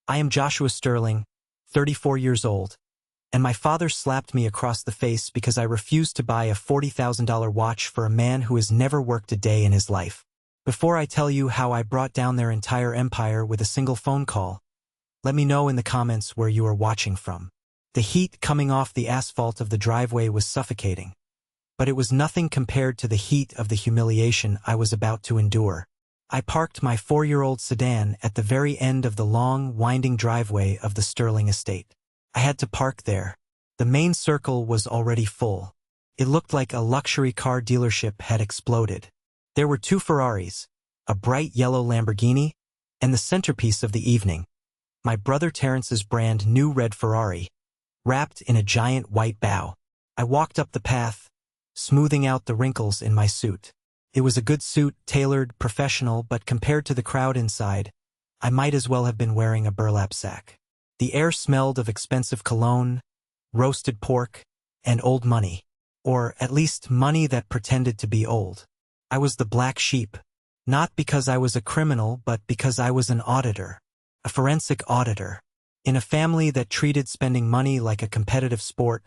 I am Joshua Sterling, 34 years old, and my father slapped me across the face because I refused to buy a $40,000 watch for a man who has never worked a day in his life. Before I tell you how I brought down their entire empire with a single phone call, let me know in the comments where you are watching from. The heat coming off the asphalt of the driveway was suffocating, but it was nothing compared to the heat of the humiliation I was about to endure. I parked my 4-year-old sedan at the very end of the long, winding driveway of the Sterling estate. I had to park there. The main circle was already full. It looked like a luxury car dealership had exploded. There were 2 Ferraris, a bright yellow Lamborghini, and the centerpiece of the evening, my brother Terrence's brand new red Ferrari, wrapped in a giant white bow. I walked up the path, smoothing out the wrinkles in my suit. It was a good suit, tailored, professional, but compared to the crowd inside, I might as well have been wearing a burlap sack. The air smelled of expensive cologne, roasted pork, and old money. Or at least money that pretended to be old. I was the black sheep, not because I was a criminal but because I was an auditor, a forensic auditor. In a family that treated spending money like a competitive sport,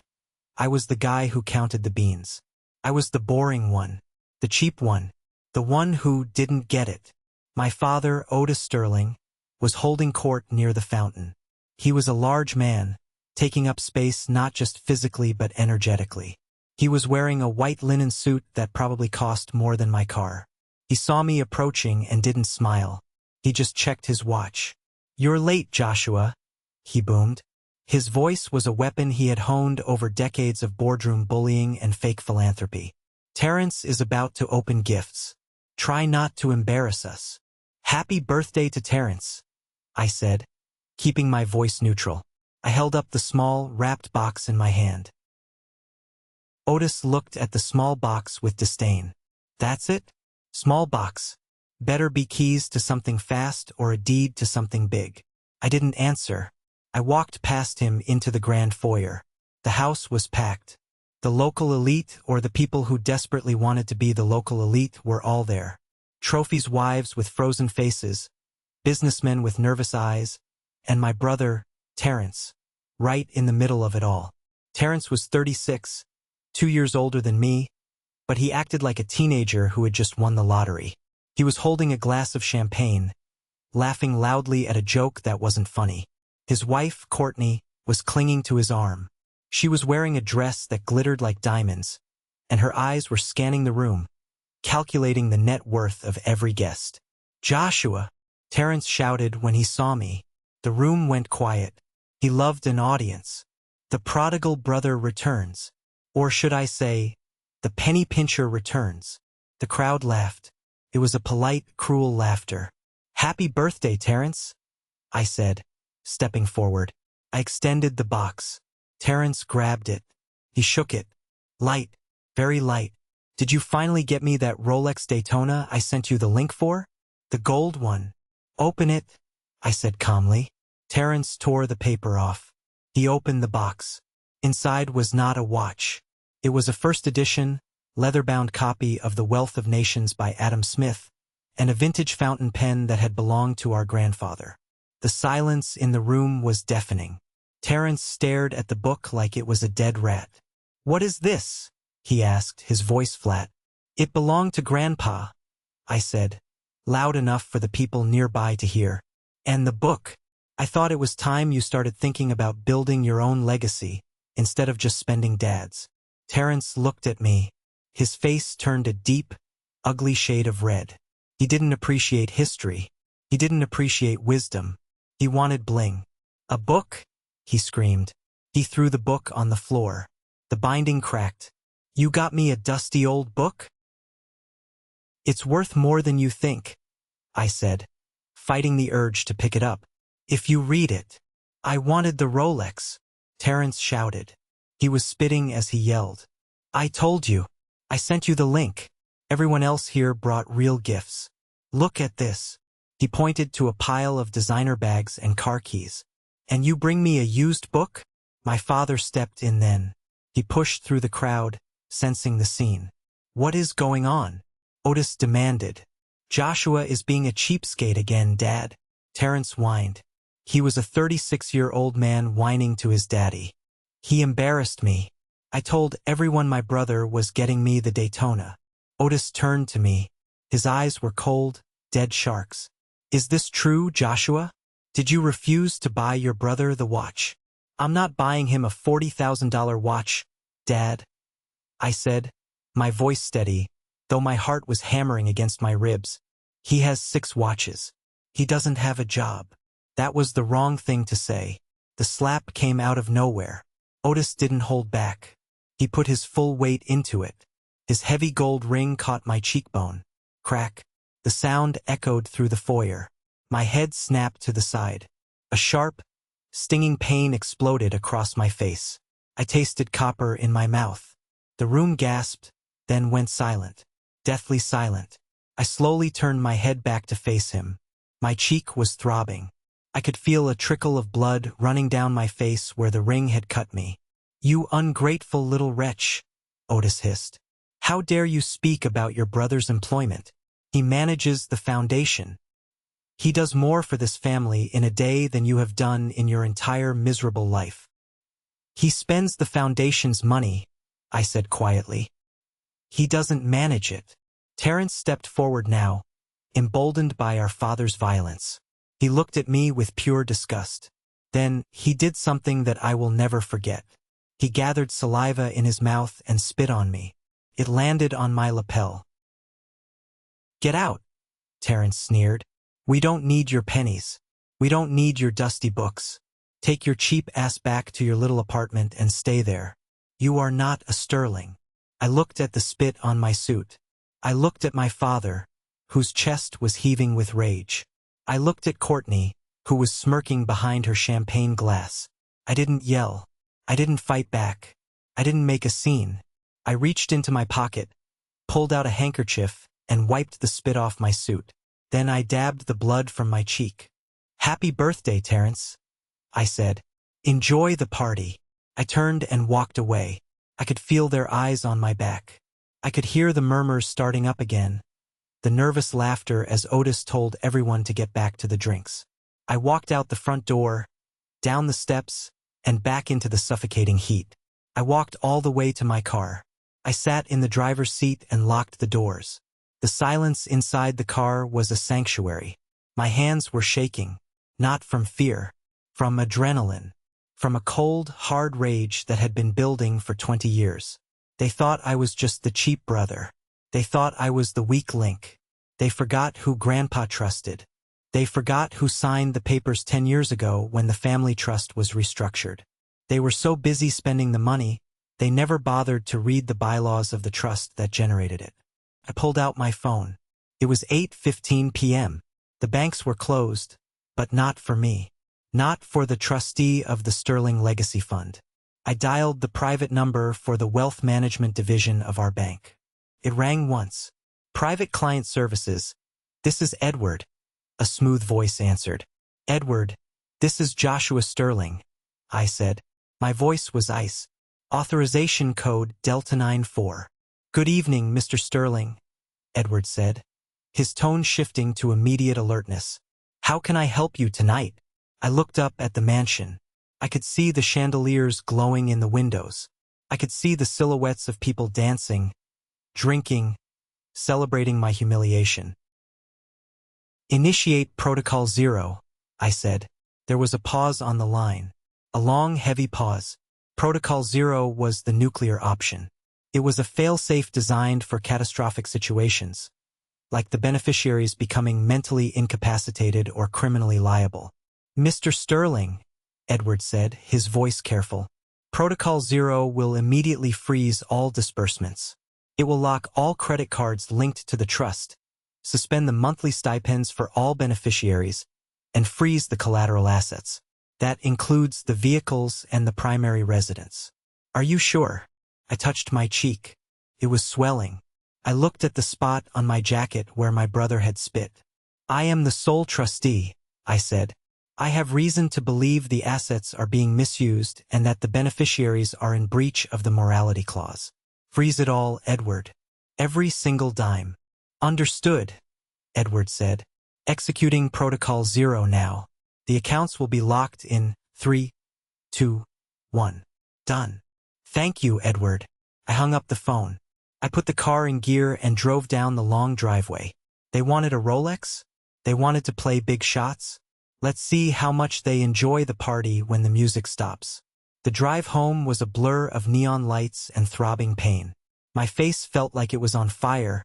I was the guy who counted the beans. I was the boring one, the cheap one, the one who didn't get it. My father, Otis Sterling, was holding court near the fountain. He was a large man, taking up space not just physically but energetically. He was wearing a white linen suit that probably cost more than my car. He saw me approaching and didn't smile. He just checked his watch. "You're late, Joshua," he boomed. His voice was a weapon he had honed over decades of boardroom bullying and fake philanthropy. "Terrence is about to open gifts. Try not to embarrass us." "Happy birthday to Terrence," I said, keeping my voice neutral. I held up the small, wrapped box in my hand. Otis looked at the small box with disdain. "That's it? Small box. Better be keys to something fast or a deed to something big." I didn't answer. I walked past him into the grand foyer. The house was packed. The local elite, or the people who desperately wanted to be the local elite, were all there. Trophy's wives with frozen faces, businessmen with nervous eyes, and my brother, Terrence, right in the middle of it all. Terrence was 36, 2 years older than me, but he acted like a teenager who had just won the lottery. He was holding a glass of champagne, laughing loudly at a joke that wasn't funny. His wife, Courtney, was clinging to his arm. She was wearing a dress that glittered like diamonds, and her eyes were scanning the room, calculating the net worth of every guest. "Joshua!" Terrence shouted when he saw me. The room went quiet. He loved an audience. The prodigal brother returns. Or should I say, the penny pincher returns. The crowd laughed. It was a polite, cruel laughter. "Happy birthday, Terrence," I said, stepping forward. I extended the box. Terrence grabbed it. He shook it. "Light, very light. Did you finally get me that Rolex Daytona I sent you the link for? The gold one." "Open it," I said calmly. Terrence tore the paper off. He opened the box. Inside was not a watch. It was a first edition, leather-bound copy of The Wealth of Nations by Adam Smith, and a vintage fountain pen that had belonged to our grandfather. The silence in the room was deafening. Terrence stared at the book like it was a dead rat. "What is this?" he asked, his voice flat. "It belonged to Grandpa," I said, loud enough for the people nearby to hear. "And the book. I thought it was time you started thinking about building your own legacy, instead of just spending Dad's." Terrence looked at me. His face turned a deep, ugly shade of red. He didn't appreciate history. He didn't appreciate wisdom. He wanted bling. "A book?" he screamed. He threw the book on the floor. The binding cracked. "You got me a dusty old book?" "It's worth more than you think," I said, fighting the urge to pick it up. "If you read it." "I wanted the Rolex," Terrence shouted. He was spitting as he yelled. "I told you. I sent you the link. Everyone else here brought real gifts. Look at this." He pointed to a pile of designer bags and car keys. "And you bring me a used book?" My father stepped in then. He pushed through the crowd, sensing the scene. "What is going on?" Otis demanded. "Joshua is being a cheapskate again, Dad," Terrence whined. He was a 36-year-old man whining to his daddy. He embarrassed me. I told everyone my brother was getting me the Daytona. Otis turned to me. His eyes were cold, dead sharks. Is this true, Joshua? Did you refuse to buy your brother the watch? I'm not buying him a $40,000 watch, Dad, I said, my voice steady, though my heart was hammering against my ribs. He has 6 watches. He doesn't have a job. That was the wrong thing to say. The slap came out of nowhere. Otis didn't hold back. He put his full weight into it. His heavy gold ring caught my cheekbone. Crack. The sound echoed through the foyer. My head snapped to the side. A sharp, stinging pain exploded across my face. I tasted copper in my mouth. The room gasped, then went silent. Deathly silent. I slowly turned my head back to face him. My cheek was throbbing. I could feel a trickle of blood running down my face where the ring had cut me. You ungrateful little wretch, Otis hissed. How dare you speak about your brother's employment? He manages the foundation. He does more for this family in a day than you have done in your entire miserable life. He spends the foundation's money, I said quietly. He doesn't manage it. Terrence stepped forward now, emboldened by our father's violence. He looked at me with pure disgust. Then, he did something that I will never forget. He gathered saliva in his mouth and spit on me. It landed on my lapel. Get out, Terrence sneered. We don't need your pennies. We don't need your dusty books. Take your cheap ass back to your little apartment and stay there. You are not a Sterling. I looked at the spit on my suit. I looked at my father, whose chest was heaving with rage. I looked at Courtney, who was smirking behind her champagne glass. I didn't yell. I didn't fight back. I didn't make a scene. I reached into my pocket, pulled out a handkerchief, and wiped the spit off my suit. Then I dabbed the blood from my cheek. Happy birthday, Terrence, I said. Enjoy the party. I turned and walked away. I could feel their eyes on my back. I could hear the murmurs starting up again, the nervous laughter as Otis told everyone to get back to the drinks. I walked out the front door, down the steps, and back into the suffocating heat. I walked all the way to my car. I sat in the driver's seat and locked the doors. The silence inside the car was a sanctuary. My hands were shaking, not from fear, from adrenaline, from a cold, hard rage that had been building for 20 years. They thought I was just the cheap brother. They thought I was the weak link. They forgot who Grandpa trusted. They forgot who signed the papers 10 years ago when the family trust was restructured. They were so busy spending the money, they never bothered to read the bylaws of the trust that generated it. I pulled out my phone. It was 8:15 p.m. The banks were closed, but not for me. Not for the trustee of the Sterling Legacy Fund. I dialed the private number for the wealth management division of our bank. It rang once. Private Client Services. This is Edward. A smooth voice answered. Edward, this is Joshua Sterling, I said. My voice was ice. Authorization code Delta 94. Good evening, Mr. Sterling, Edward said, his tone shifting to immediate alertness. How can I help you tonight? I looked up at the mansion. I could see the chandeliers glowing in the windows. I could see the silhouettes of people dancing, drinking, celebrating my humiliation. Initiate Protocol 0, I said. There was a pause on the line. A long, heavy pause. Protocol 0 was the nuclear option. It was a fail-safe designed for catastrophic situations, like the beneficiaries becoming mentally incapacitated or criminally liable. Mr. Sterling, Edward said, his voice careful. Protocol 0 will immediately freeze all disbursements. It will lock all credit cards linked to the trust, suspend the monthly stipends for all beneficiaries, and freeze the collateral assets. That includes the vehicles and the primary residence. Are you sure? I touched my cheek. It was swelling. I looked at the spot on my jacket where my brother had spit. I am the sole trustee, I said. I have reason to believe the assets are being misused and that the beneficiaries are in breach of the morality clause. Freeze it all, Edward. Every single dime. Understood, Edward said. Executing Protocol 0 now. The accounts will be locked in 3, 2, 1. Done. Thank you, Edward. I hung up the phone. I put the car in gear and drove down the long driveway. They wanted a Rolex? They wanted to play big shots? Let's see how much they enjoy the party when the music stops. The drive home was a blur of neon lights and throbbing pain. My face felt like it was on fire,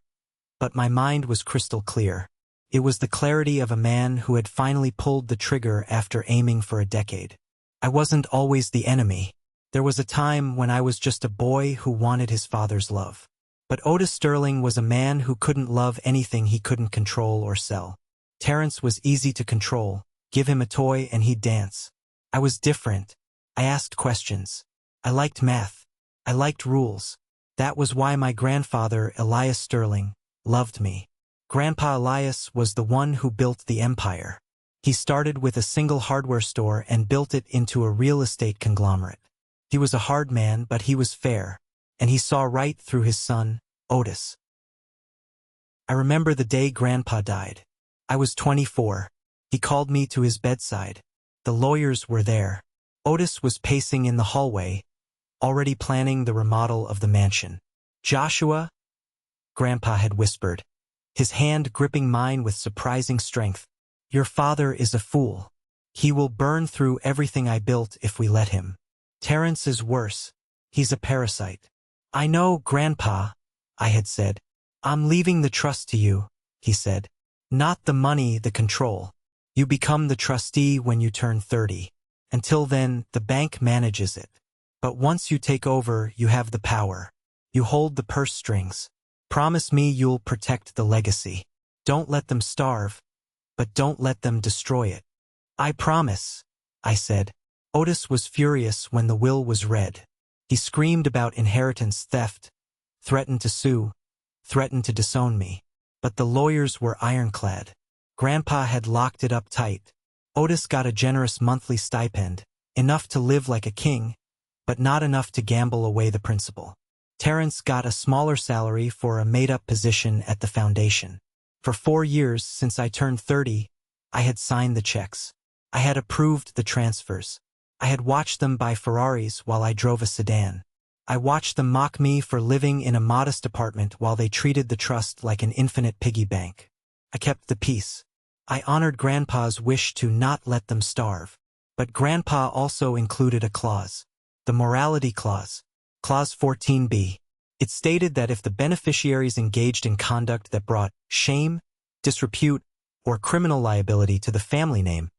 but my mind was crystal clear. It was the clarity of a man who had finally pulled the trigger after aiming for a decade. I wasn't always the enemy. There was a time when I was just a boy who wanted his father's love. But Otis Sterling was a man who couldn't love anything he couldn't control or sell. Terrence was easy to control. Give him a toy and he'd dance. I was different. I asked questions. I liked math. I liked rules. That was why my grandfather, Elias Sterling, loved me. Grandpa Elias was the one who built the empire. He started with a single hardware store and built it into a real estate conglomerate. He was a hard man, but he was fair, and he saw right through his son, Otis. I remember the day Grandpa died. I was 24. He called me to his bedside. The lawyers were there. Otis was pacing in the hallway, already planning the remodel of the mansion. "Joshua," Grandpa had whispered, his hand gripping mine with surprising strength. "Your father is a fool. He will burn through everything I built if we let him. Terrence is worse. He's a parasite." "I know, Grandpa," I had said. "I'm leaving the trust to you," he said. "Not the money, the control. You become the trustee when you turn 30. Until then, the bank manages it. But once you take over, you have the power. You hold the purse strings. Promise me you'll protect the legacy. Don't let them starve, but don't let them destroy it." "I promise," I said. Otis was furious when the will was read. He screamed about inheritance theft, threatened to sue, threatened to disown me. But the lawyers were ironclad. Grandpa had locked it up tight. Otis got a generous monthly stipend, enough to live like a king, but not enough to gamble away the principal. Terrence got a smaller salary for a made-up position at the foundation. For 4 years since I turned 30, I had signed the checks. I had approved the transfers. I had watched them buy Ferraris while I drove a sedan. I watched them mock me for living in a modest apartment while they treated the trust like an infinite piggy bank. I kept the peace. I honored Grandpa's wish to not let them starve. But Grandpa also included a clause. The morality clause. Clause 14b. It stated that if the beneficiaries engaged in conduct that brought shame, disrepute, or criminal liability to the family name,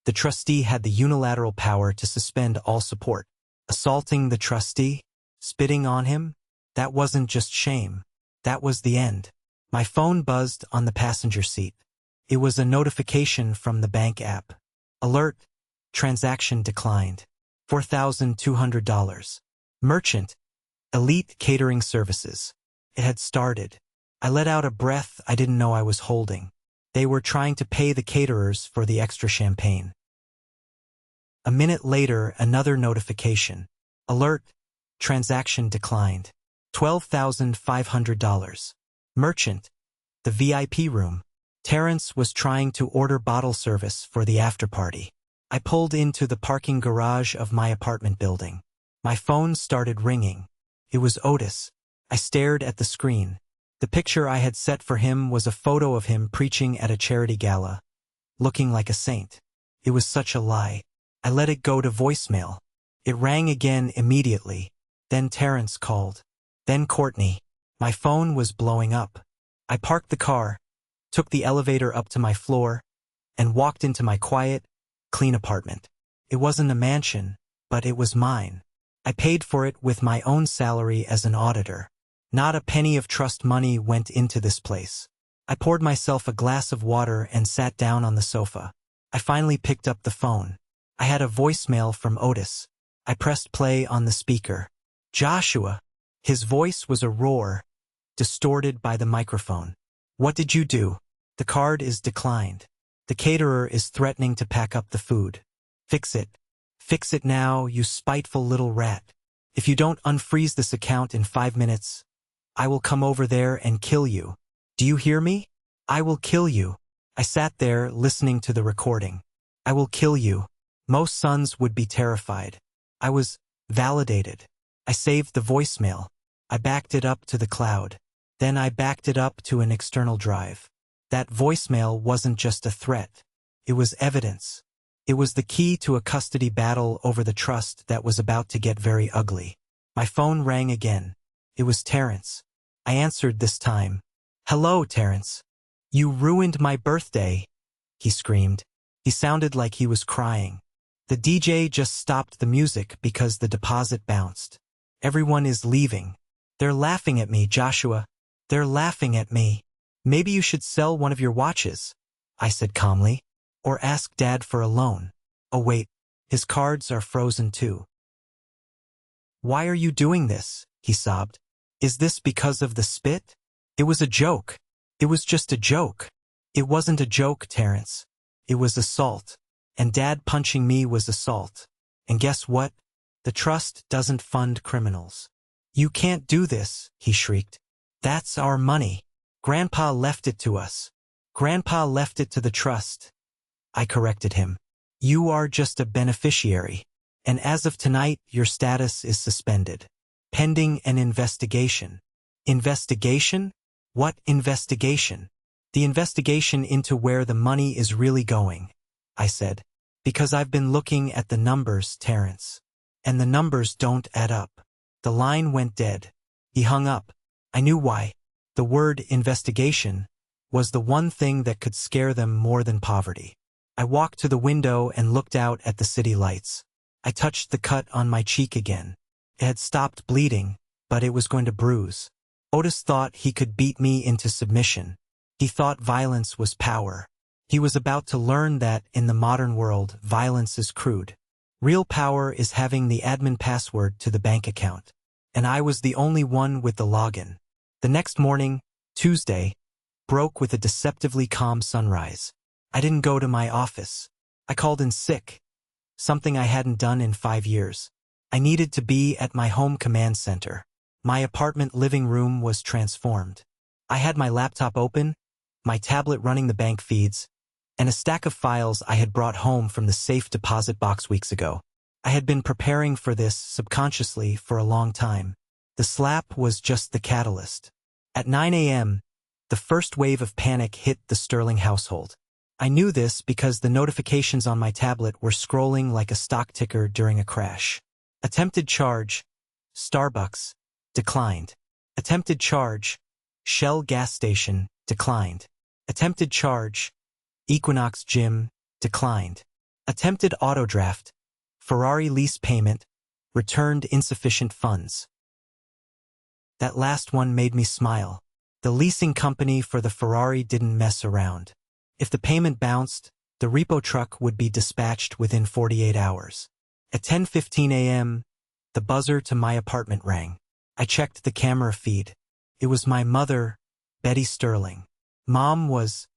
the trustee had the unilateral power to suspend all support. Assaulting the trustee? Spitting on him? That wasn't just shame. That was the end. My phone buzzed on the passenger seat. It was a notification from the bank app. Alert. Transaction declined. $4,200. Merchant. Elite Catering Services. It had started. I let out a breath I didn't know I was holding. They were trying to pay the caterers for the extra champagne. A minute later, another notification. Alert. Transaction declined. $12,500. Merchant. The VIP room. Terrence was trying to order bottle service for the after-party. I pulled into the parking garage of my apartment building. My phone started ringing. It was Otis. I stared at the screen. The picture I had set for him was a photo of him preaching at a charity gala, looking like a saint. It was such a lie. I let it go to voicemail. It rang again immediately. Then Terrence called. Then Courtney. My phone was blowing up. I parked the car, took the elevator up to my floor, and walked into my quiet, clean apartment. It wasn't a mansion, but it was mine. I paid for it with my own salary as an auditor. Not a penny of trust money went into this place. I poured myself a glass of water and sat down on the sofa. I finally picked up the phone. I had a voicemail from Otis. I pressed play on the speaker. "Joshua." His voice was a roar, distorted by the microphone. "What did you do?" "The card is declined. The caterer is threatening to pack up the food. Fix it. Fix it now, you spiteful little rat. If you don't unfreeze this account in 5 minutes, I will come over there and kill you. Do you hear me? I will kill you." I sat there listening to the recording. I will kill you. Most sons would be terrified. I was validated. I saved the voicemail. I backed it up to the cloud. Then I backed it up to an external drive. That voicemail wasn't just a threat. It was evidence. It was the key to a custody battle over the trust that was about to get very ugly. My phone rang again. It was Terrence. I answered this time. "Hello, Terrence. You ruined my birthday," he screamed. He sounded like he was crying. "The DJ just stopped the music because the deposit bounced. Everyone is leaving. They're laughing at me, Joshua. They're laughing at me. Maybe you should sell one of your watches," I said calmly. "Or ask Dad for a loan. Oh wait, his cards are frozen too." "Why are you doing this?" he sobbed. "Is this because of the spit?" "It was a joke. It was just a joke." "It wasn't a joke, Terrence. It was assault. And Dad punching me was assault. And guess what? The trust doesn't fund criminals." "You can't do this," he shrieked. "That's our money. Grandpa left it to us. Grandpa left it to the trust." I corrected him. "You are just a beneficiary. And as of tonight, your status is suspended. Pending an investigation." "Investigation? What investigation?" "The investigation into where the money is really going," I said. "Because I've been looking at the numbers, Terrence. And the numbers don't add up." The line went dead. He hung up. I knew why. The word investigation was the one thing that could scare them more than poverty. I walked to the window and looked out at the city lights. I touched the cut on my cheek again. It had stopped bleeding, but it was going to bruise. Otis thought he could beat me into submission. He thought violence was power. He was about to learn that in the modern world, violence is crude. Real power is having the admin password to the bank account. And I was the only one with the login. The next morning, Tuesday, broke with a deceptively calm sunrise. I didn't go to my office. I called in sick, something I hadn't done in 5 years. I needed to be at my home command center. My apartment living room was transformed. I had my laptop open, my tablet running the bank feeds, and a stack of files I had brought home from the safe deposit box weeks ago. I had been preparing for this subconsciously for a long time. The slap was just the catalyst. At 9 a.m., the first wave of panic hit the Sterling household. I knew this because the notifications on my tablet were scrolling like a stock ticker during a crash. Attempted charge, Starbucks, declined. Attempted charge, Shell gas station, declined. Attempted charge, Equinox gym, declined. Attempted auto draft, Ferrari lease payment, returned insufficient funds. That last one made me smile. The leasing company for the Ferrari didn't mess around. If the payment bounced, the repo truck would be dispatched within 48 hours. At 10:15 a.m., the buzzer to my apartment rang. I checked the camera feed. It was my mother, Betty Sterling. Mom was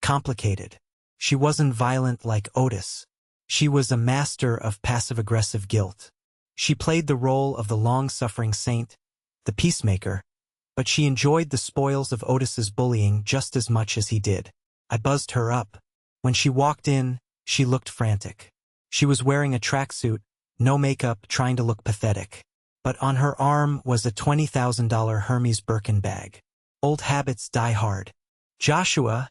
complicated. She wasn't violent like Otis. She was a master of passive-aggressive guilt. She played the role of the long-suffering saint, the peacemaker, but she enjoyed the spoils of Otis's bullying just as much as he did. I buzzed her up. When she walked in, she looked frantic. She was wearing a tracksuit, no makeup, trying to look pathetic. But on her arm was a $20,000 Hermes Birkin bag. Old habits die hard. "Joshua,"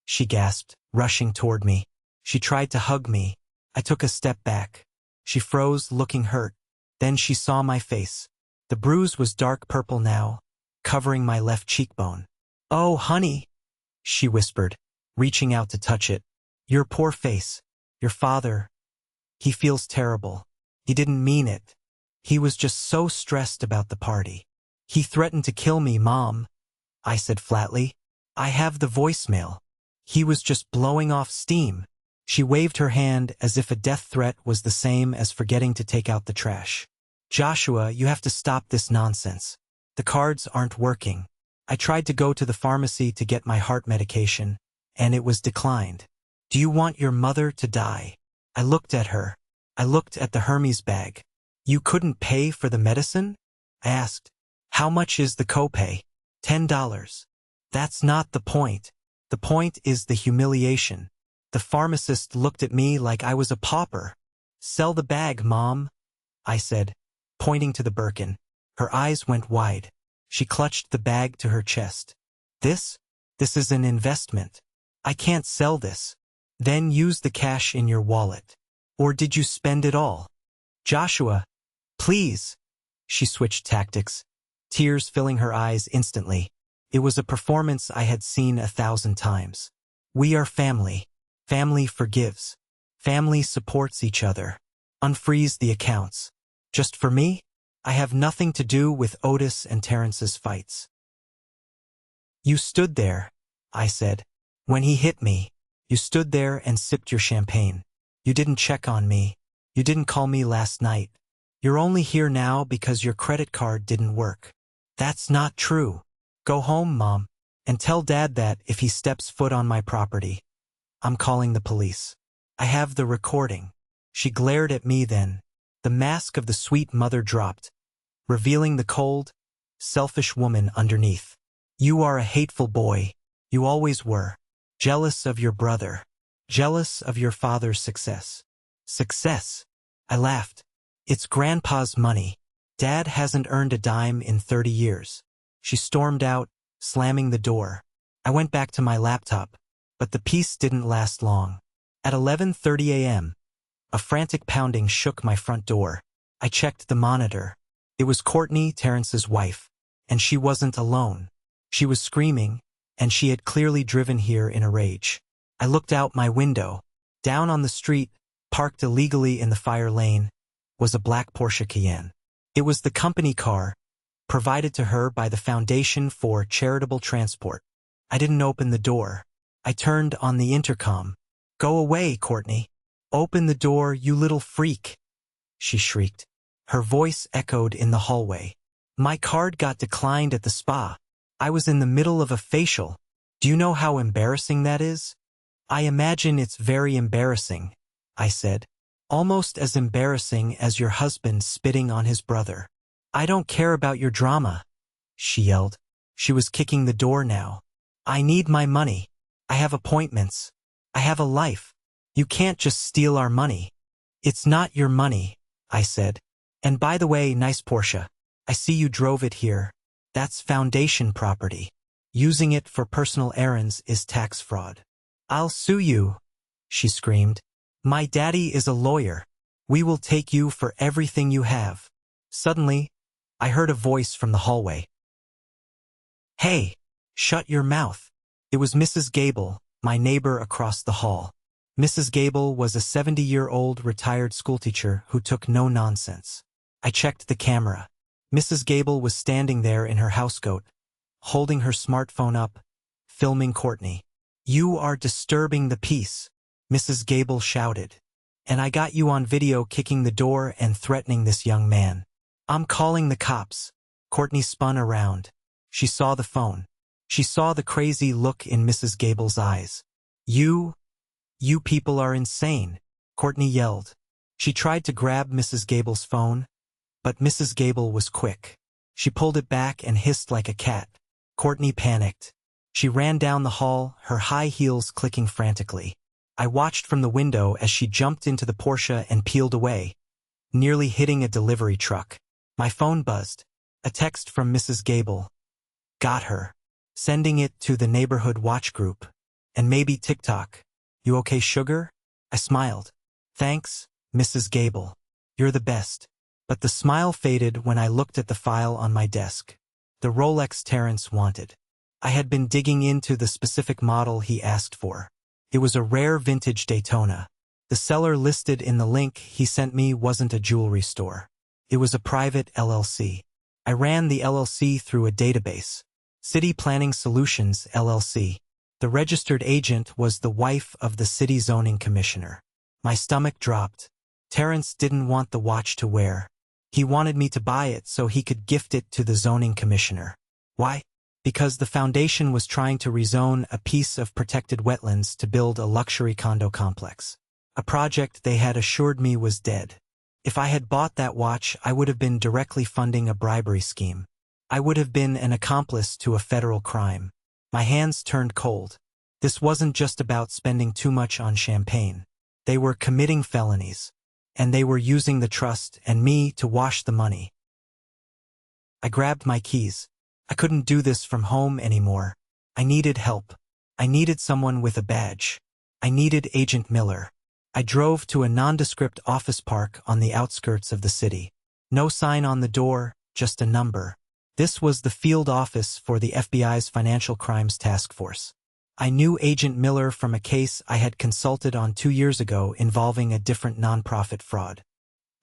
she gasped, rushing toward me. She tried to hug me. I took a step back. She froze, looking hurt. Then she saw my face. The bruise was dark purple now, covering my left cheekbone. "Oh, honey," she whispered, reaching out to touch it. "Your poor face. Your father. He feels terrible. He didn't mean it. He was just so stressed about the party. He threatened to kill me, Mom," I said flatly. "I have the voicemail. He was just blowing off steam." She waved her hand as if a death threat was the same as forgetting to take out the trash. "Joshua, you have to stop this nonsense. The cards aren't working. I tried to go to the pharmacy to get my heart medication, and it was declined. Do you want your mother to die?" I looked at her. I looked at the Hermes bag. "You couldn't pay for the medicine?" I asked. "How much is the copay?" $10. "That's not the point. The point is the humiliation. The pharmacist looked at me like I was a pauper. "Sell the bag, Mom," I said, pointing to the Birkin. Her eyes went wide. She clutched the bag to her chest. This is an investment. I can't sell this." "Then use the cash in your wallet. Or did you spend it all?" "Joshua, please." She switched tactics, tears filling her eyes instantly. It was a performance I had seen 1,000 times. "We are family. Family forgives. Family supports each other. Unfreeze the accounts. Just for me? I have nothing to do with Otis and Terrence's fights." "You stood there," I said. "When he hit me, you stood there and sipped your champagne. You didn't check on me. You didn't call me last night. You're only here now because your credit card didn't work." "That's not true. Go home, Mom, and tell Dad that if he steps foot on my property, I'm calling the police. I have the recording." She glared at me then. The mask of the sweet mother dropped, revealing the cold, selfish woman underneath. "You are a hateful boy. You always were. Jealous of your brother. Jealous of your father's success." "Success?" I laughed. "It's Grandpa's money. Dad hasn't earned a dime in 30 years. She stormed out, slamming the door. I went back to my laptop, but the peace didn't last long. At 11:30 a.m., a frantic pounding shook my front door. I checked the monitor. It was Courtney, Terrence's wife, and she wasn't alone. She was screaming, and she had clearly driven here in a rage. I looked out my window. Down on the street, parked illegally in the fire lane, was a black Porsche Cayenne. It was the company car, provided to her by the Foundation for Charitable Transport. I didn't open the door. I turned on the intercom. "Go away, Courtney. Open the door, you little freak," she shrieked. Her voice echoed in the hallway. "My card got declined at the spa. I was in the middle of a facial. Do you know how embarrassing that is?" "I imagine it's very embarrassing," I said. "Almost as embarrassing as your husband spitting on his brother." "I don't care about your drama," she yelled. She was kicking the door now. "I need my money. I have appointments. I have a life. You can't just steal our money." "It's not your money," I said. "And by the way, nice Porsche. I see you drove it here. That's Foundation property. Using it for personal errands is tax fraud." "I'll sue you," she screamed. "My daddy is a lawyer. We will take you for everything you have." Suddenly, I heard a voice from the hallway. "Hey, shut your mouth." It was Mrs. Gable, my neighbor across the hall. Mrs. Gable was a 70-year-old retired schoolteacher who took no nonsense. I checked the camera. Mrs. Gable was standing there in her housecoat, holding her smartphone up, filming Courtney. "You are disturbing the peace," Mrs. Gable shouted. "And I got you on video kicking the door and threatening this young man. I'm calling the cops." Courtney spun around. She saw the phone. She saw the crazy look in Mrs. Gable's eyes. You people are insane," Courtney yelled. She tried to grab Mrs. Gable's phone, but Mrs. Gable was quick. She pulled it back and hissed like a cat. Courtney panicked. She ran down the hall, her high heels clicking frantically. I watched from the window as she jumped into the Porsche and peeled away, nearly hitting a delivery truck. My phone buzzed. A text from Mrs. Gable. "Got her. Sending it to the neighborhood watch group. And maybe TikTok. You okay, sugar?" I smiled. "Thanks, Mrs. Gable. You're the best." But the smile faded when I looked at the file on my desk. The Rolex Terrence wanted. I had been digging into the specific model he asked for. It was a rare vintage Daytona. The seller listed in the link he sent me wasn't a jewelry store. It was a private LLC. I ran the LLC through a database. City Planning Solutions, LLC. The registered agent was the wife of the city zoning commissioner. My stomach dropped. Terrence didn't want the watch to wear. He wanted me to buy it so he could gift it to the zoning commissioner. Why? Because the foundation was trying to rezone a piece of protected wetlands to build a luxury condo complex. A project they had assured me was dead. If I had bought that watch, I would have been directly funding a bribery scheme. I would have been an accomplice to a federal crime. My hands turned cold. This wasn't just about spending too much on champagne. They were committing felonies. And they were using the trust and me to wash the money. I grabbed my keys. I couldn't do this from home anymore. I needed help. I needed someone with a badge. I needed Agent Miller. I drove to a nondescript office park on the outskirts of the city. No sign on the door, just a number. This was the field office for the FBI's Financial Crimes Task Force. I knew Agent Miller from a case I had consulted on 2 years ago involving a different nonprofit fraud.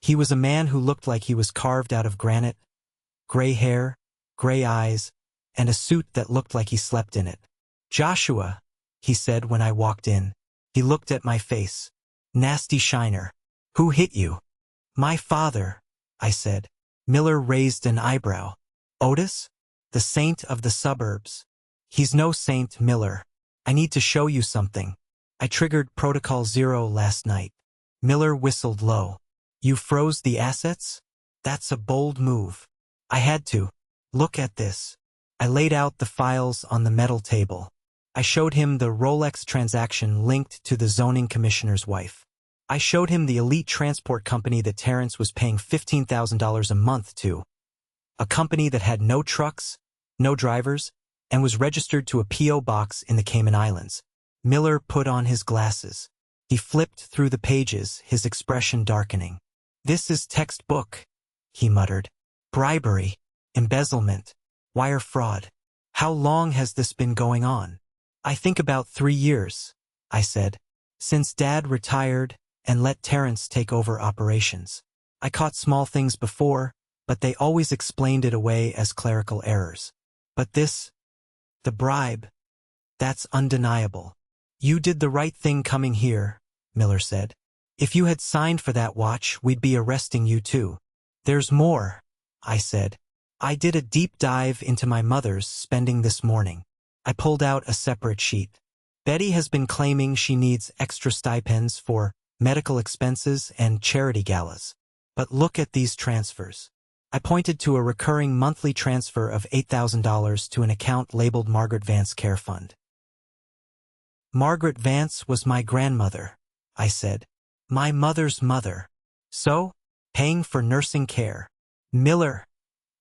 He was a man who looked like he was carved out of granite, gray hair, gray eyes, and a suit that looked like he slept in it. "Joshua," he said when I walked in. He looked at my face. "Nasty shiner. Who hit you?" "My father," I said. Miller raised an eyebrow. "Otis? The saint of the suburbs." "He's no saint, Miller. I need to show you something. I triggered Protocol 0 last night." Miller whistled low. "You froze the assets? That's a bold move." "I had to. Look at this." I laid out the files on the metal table. I showed him the Rolex transaction linked to the zoning commissioner's wife. I showed him the elite transport company that Terrence was paying $15,000 a month to. A company that had no trucks, no drivers, and was registered to a P.O. box in the Cayman Islands. Miller put on his glasses. He flipped through the pages, his expression darkening. "This is textbook," he muttered. "Bribery, embezzlement, wire fraud. How long has this been going on?" "I think about 3 years," I said. "Since Dad retired and let Terrence take over operations. I caught small things before, but they always explained it away as clerical errors. But this, the bribe, that's undeniable." "You did the right thing coming here," Miller said. "If you had signed for that watch, we'd be arresting you too." "There's more," I said. "I did a deep dive into my mother's spending this morning." I pulled out a separate sheet. "Betty has been claiming she needs extra stipends for medical expenses and charity galas. But look at these transfers." I pointed to a recurring monthly transfer of $8,000 to an account labeled Margaret Vance Care Fund. "Margaret Vance was my grandmother," I said. "My mother's mother. So, paying for nursing care." "Miller,"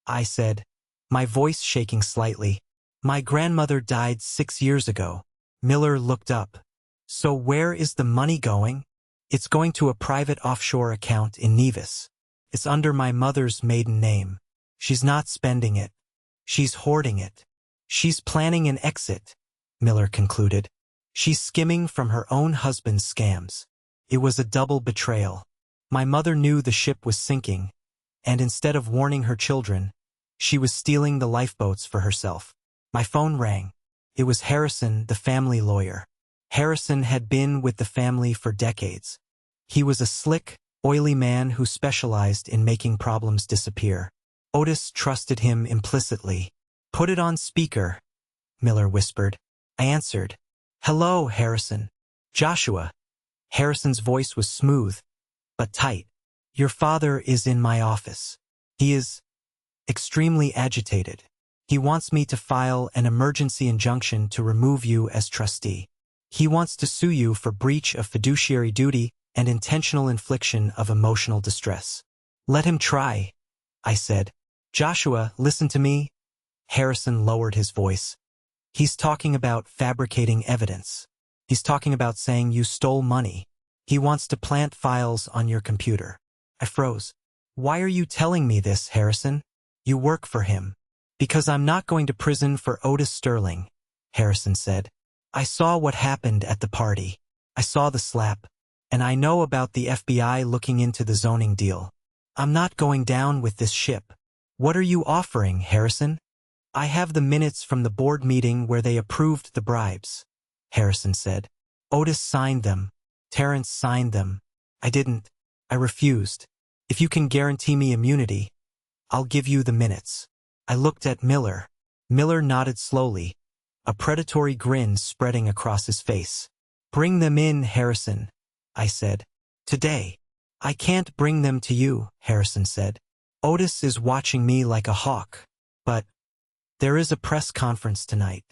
I said, my voice shaking slightly. "My grandmother died 6 years ago." Miller looked up. "So where is the money going?" "It's going to a private offshore account in Nevis. It's under my mother's maiden name. She's not spending it. She's hoarding it. She's planning an exit," Miller concluded. "She's skimming from her own husband's scams." It was a double betrayal. My mother knew the ship was sinking, and instead of warning her children, she was stealing the lifeboats for herself. My phone rang. It was Harrison, the family lawyer. Harrison had been with the family for decades. He was a slick, oily man who specialized in making problems disappear. Otis trusted him implicitly. "Put it on speaker," Miller whispered. I answered. "Hello, Harrison." "Joshua." Harrison's voice was smooth, but tight. "Your father is in my office. He is extremely agitated. He wants me to file an emergency injunction to remove you as trustee. He wants to sue you for breach of fiduciary duty and intentional infliction of emotional distress." "Let him try," I said. "Joshua, listen to me." Harrison lowered his voice. "He's talking about fabricating evidence. He's talking about saying you stole money. He wants to plant files on your computer." I froze. "Why are you telling me this, Harrison? You work for him." "Because I'm not going to prison for Otis Sterling," Harrison said. "I saw what happened at the party. I saw the slap. And I know about the FBI looking into the zoning deal. I'm not going down with this ship." "What are you offering, Harrison?" "I have the minutes from the board meeting where they approved the bribes," Harrison said. "Otis signed them. Terrence signed them. I didn't. I refused. If you can guarantee me immunity, I'll give you the minutes." I looked at Miller. Miller nodded slowly, a predatory grin spreading across his face. "Bring them in, Harrison," I said. "Today." "I can't bring them to you," Harrison said. "Otis is watching me like a hawk. But there is a press conference tonight."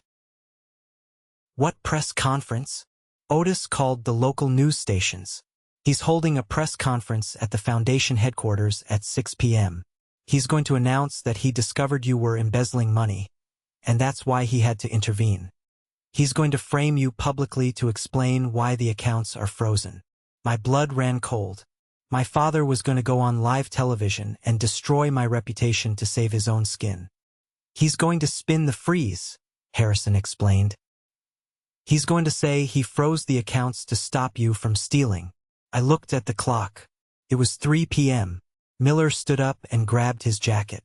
What press conference? Otis called the local news stations. He's holding a press conference at the foundation headquarters at 6 p.m. He's going to announce that he discovered you were embezzling money, and that's why he had to intervene. He's going to frame you publicly to explain why the accounts are frozen. My blood ran cold. My father was going to go on live television and destroy my reputation to save his own skin. He's going to spin the freeze, Harrison explained. He's going to say he froze the accounts to stop you from stealing. I looked at the clock. It was 3 p.m. Miller stood up and grabbed his jacket.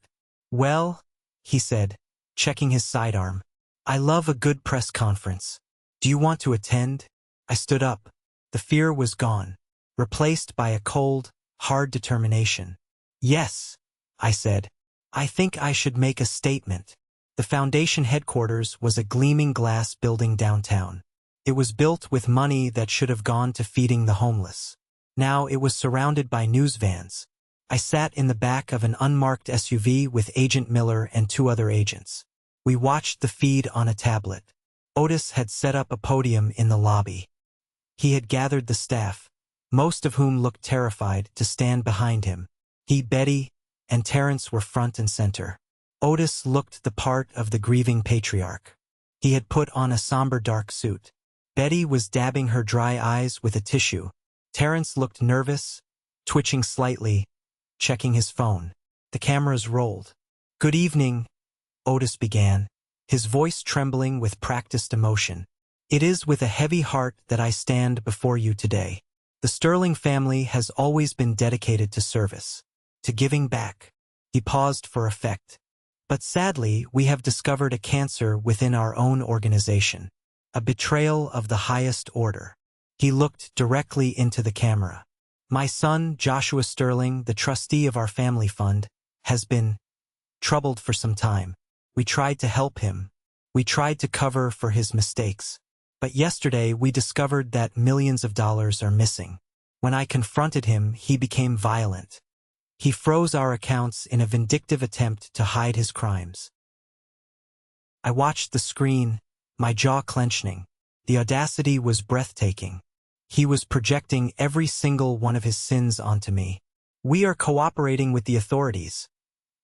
Well, he said, checking his sidearm, I love a good press conference. Do you want to attend? I stood up. The fear was gone, replaced by a cold, hard determination. Yes, I said. I think I should make a statement. The foundation headquarters was a gleaming glass building downtown. It was built with money that should have gone to feeding the homeless. Now it was surrounded by news vans. I sat in the back of an unmarked SUV with Agent Miller and 2 other agents. We watched the feed on a tablet. Otis had set up a podium in the lobby. He had gathered the staff, most of whom looked terrified, to stand behind him. He, Betty, and Terrence were front and center. Otis looked the part of the grieving patriarch. He had put on a somber dark suit. Betty was dabbing her dry eyes with a tissue. Terrence looked nervous, twitching slightly, checking his phone. The cameras rolled. Good evening, Otis began, his voice trembling with practiced emotion. It is with a heavy heart that I stand before you today. The Sterling family has always been dedicated to service, to giving back. He paused for effect. But sadly, we have discovered a cancer within our own organization, a betrayal of the highest order. He looked directly into the camera. My son, Joshua Sterling, the trustee of our family fund, has been troubled for some time. We tried to help him. We tried to cover for his mistakes. But yesterday we discovered that millions of dollars are missing. When I confronted him, he became violent. He froze our accounts in a vindictive attempt to hide his crimes. I watched the screen, my jaw clenching. The audacity was breathtaking. He was projecting every single one of his sins onto me. We are cooperating with the authorities,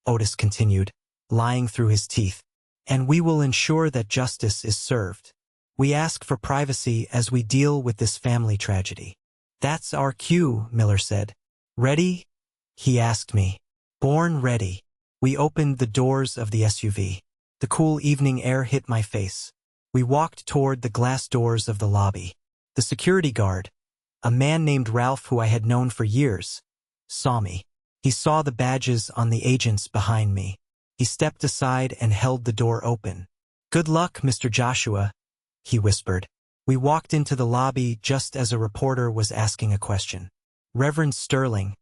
Otis continued, lying through his teeth, and we will ensure that justice is served. We ask for privacy as we deal with this family tragedy. That's our cue, Miller said. Ready? He asked me. Born ready. We opened the doors of the SUV. The cool evening air hit my face. We walked toward the glass doors of the lobby. The security guard, a man named Ralph who I had known for years, saw me. He saw the badges on the agents behind me. He stepped aside and held the door open. Good luck, Mr. Joshua, he whispered. We walked into the lobby just as a reporter was asking a question. Reverend Sterling,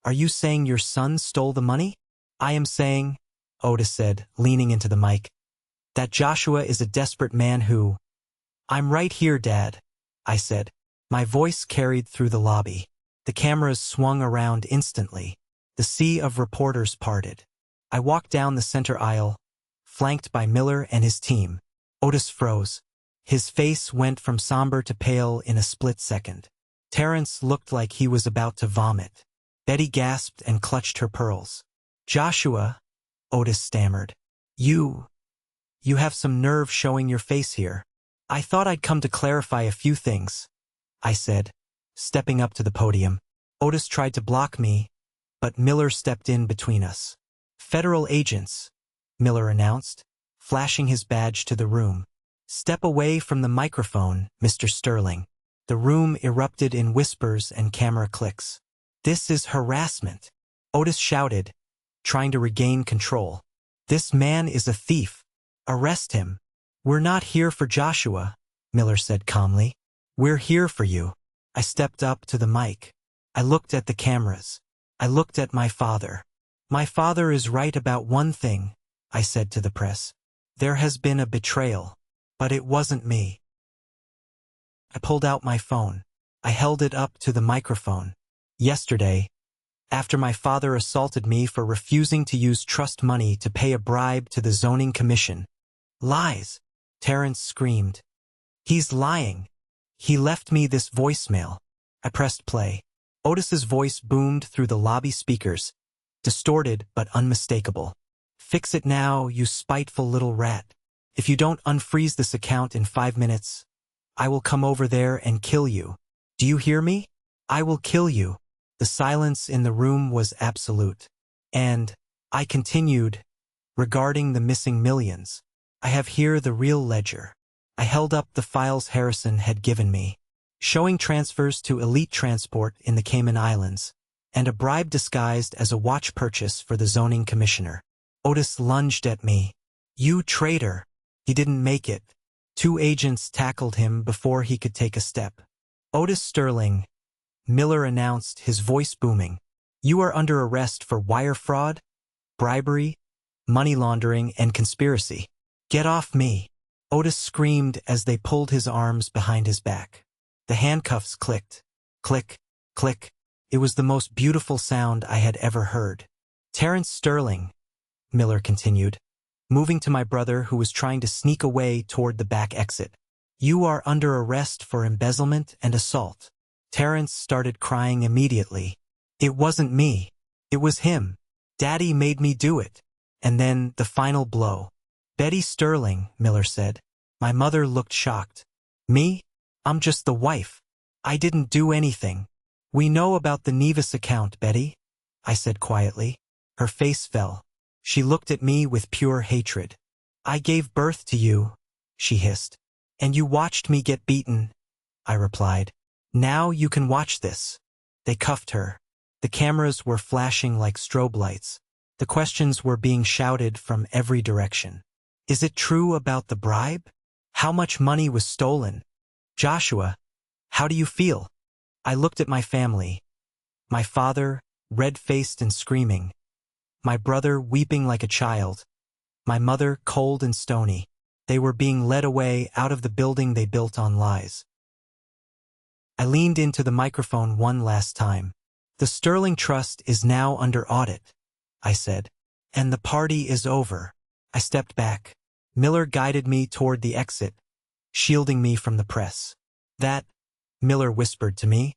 are you saying your son stole the money? I am saying, Otis said, leaning into the mic, that Joshua is a desperate man who... I'm right here, Dad, I said. My voice carried through the lobby. The cameras swung around instantly. The sea of reporters parted. I walked down the center aisle, flanked by Miller and his team. Otis froze. His face went from somber to pale in a split second. Terrence looked like he was about to vomit. Betty gasped and clutched her pearls. Joshua, Otis stammered. You have some nerve showing your face here. I thought I'd come to clarify a few things, I said, stepping up to the podium. Otis tried to block me, but Miller stepped in between us. Federal agents, Miller announced, flashing his badge to the room. Step away from the microphone, Mr. Sterling. The room erupted in whispers and camera clicks. This is harassment, Otis shouted, trying to regain control. This man is a thief. Arrest him. We're not here for Joshua, Miller said calmly. We're here for you. I stepped up to the mic. I looked at the cameras. I looked at my father. My father is right about one thing, I said to the press. There has been a betrayal, but it wasn't me. I pulled out my phone. I held it up to the microphone. Yesterday, after my father assaulted me for refusing to use trust money to pay a bribe to the zoning commission. Lies, Terrence screamed. He's lying. He left me this voicemail. I pressed play. Otis's voice boomed through the lobby speakers, distorted but unmistakable. Fix it now, you spiteful little rat. If you don't unfreeze this account in 5 minutes, I will come over there and kill you. Do you hear me? I will kill you. The silence in the room was absolute. And I continued, regarding the missing millions. I have here the real ledger. I held up the files Harrison had given me, showing transfers to Elite Transport in the Cayman Islands, and a bribe disguised as a watch purchase for the zoning commissioner. Otis lunged at me. You traitor! He didn't make it. 2 agents tackled him before he could take a step. Otis Sterling, Miller announced, his voice booming. You are under arrest for wire fraud, bribery, money laundering, and conspiracy. Get off me! Otis screamed as they pulled his arms behind his back. The handcuffs clicked. Click, click. It was the most beautiful sound I had ever heard. Terrence Sterling, Miller continued, moving to my brother who was trying to sneak away toward the back exit. You are under arrest for embezzlement and assault. Terrence started crying immediately. It wasn't me. It was him. Daddy made me do it. And then the final blow. Betty Sterling, Miller said. My mother looked shocked. Me? I'm just the wife. I didn't do anything. We know about the Nevis account, Betty, I said quietly. Her face fell. She looked at me with pure hatred. I gave birth to you, she hissed. And you watched me get beaten, I replied. Now you can watch this. They cuffed her. The cameras were flashing like strobe lights. The questions were being shouted from every direction. Is it true about the bribe? How much money was stolen? Joshua, how do you feel? I looked at my family. My father, red-faced and screaming. My brother weeping like a child. My mother cold and stony. They were being led away out of the building they built on lies. I leaned into the microphone one last time. The Sterling Trust is now under audit, I said. And the party is over. I stepped back. Miller guided me toward the exit, shielding me from the press. That, Miller whispered to me,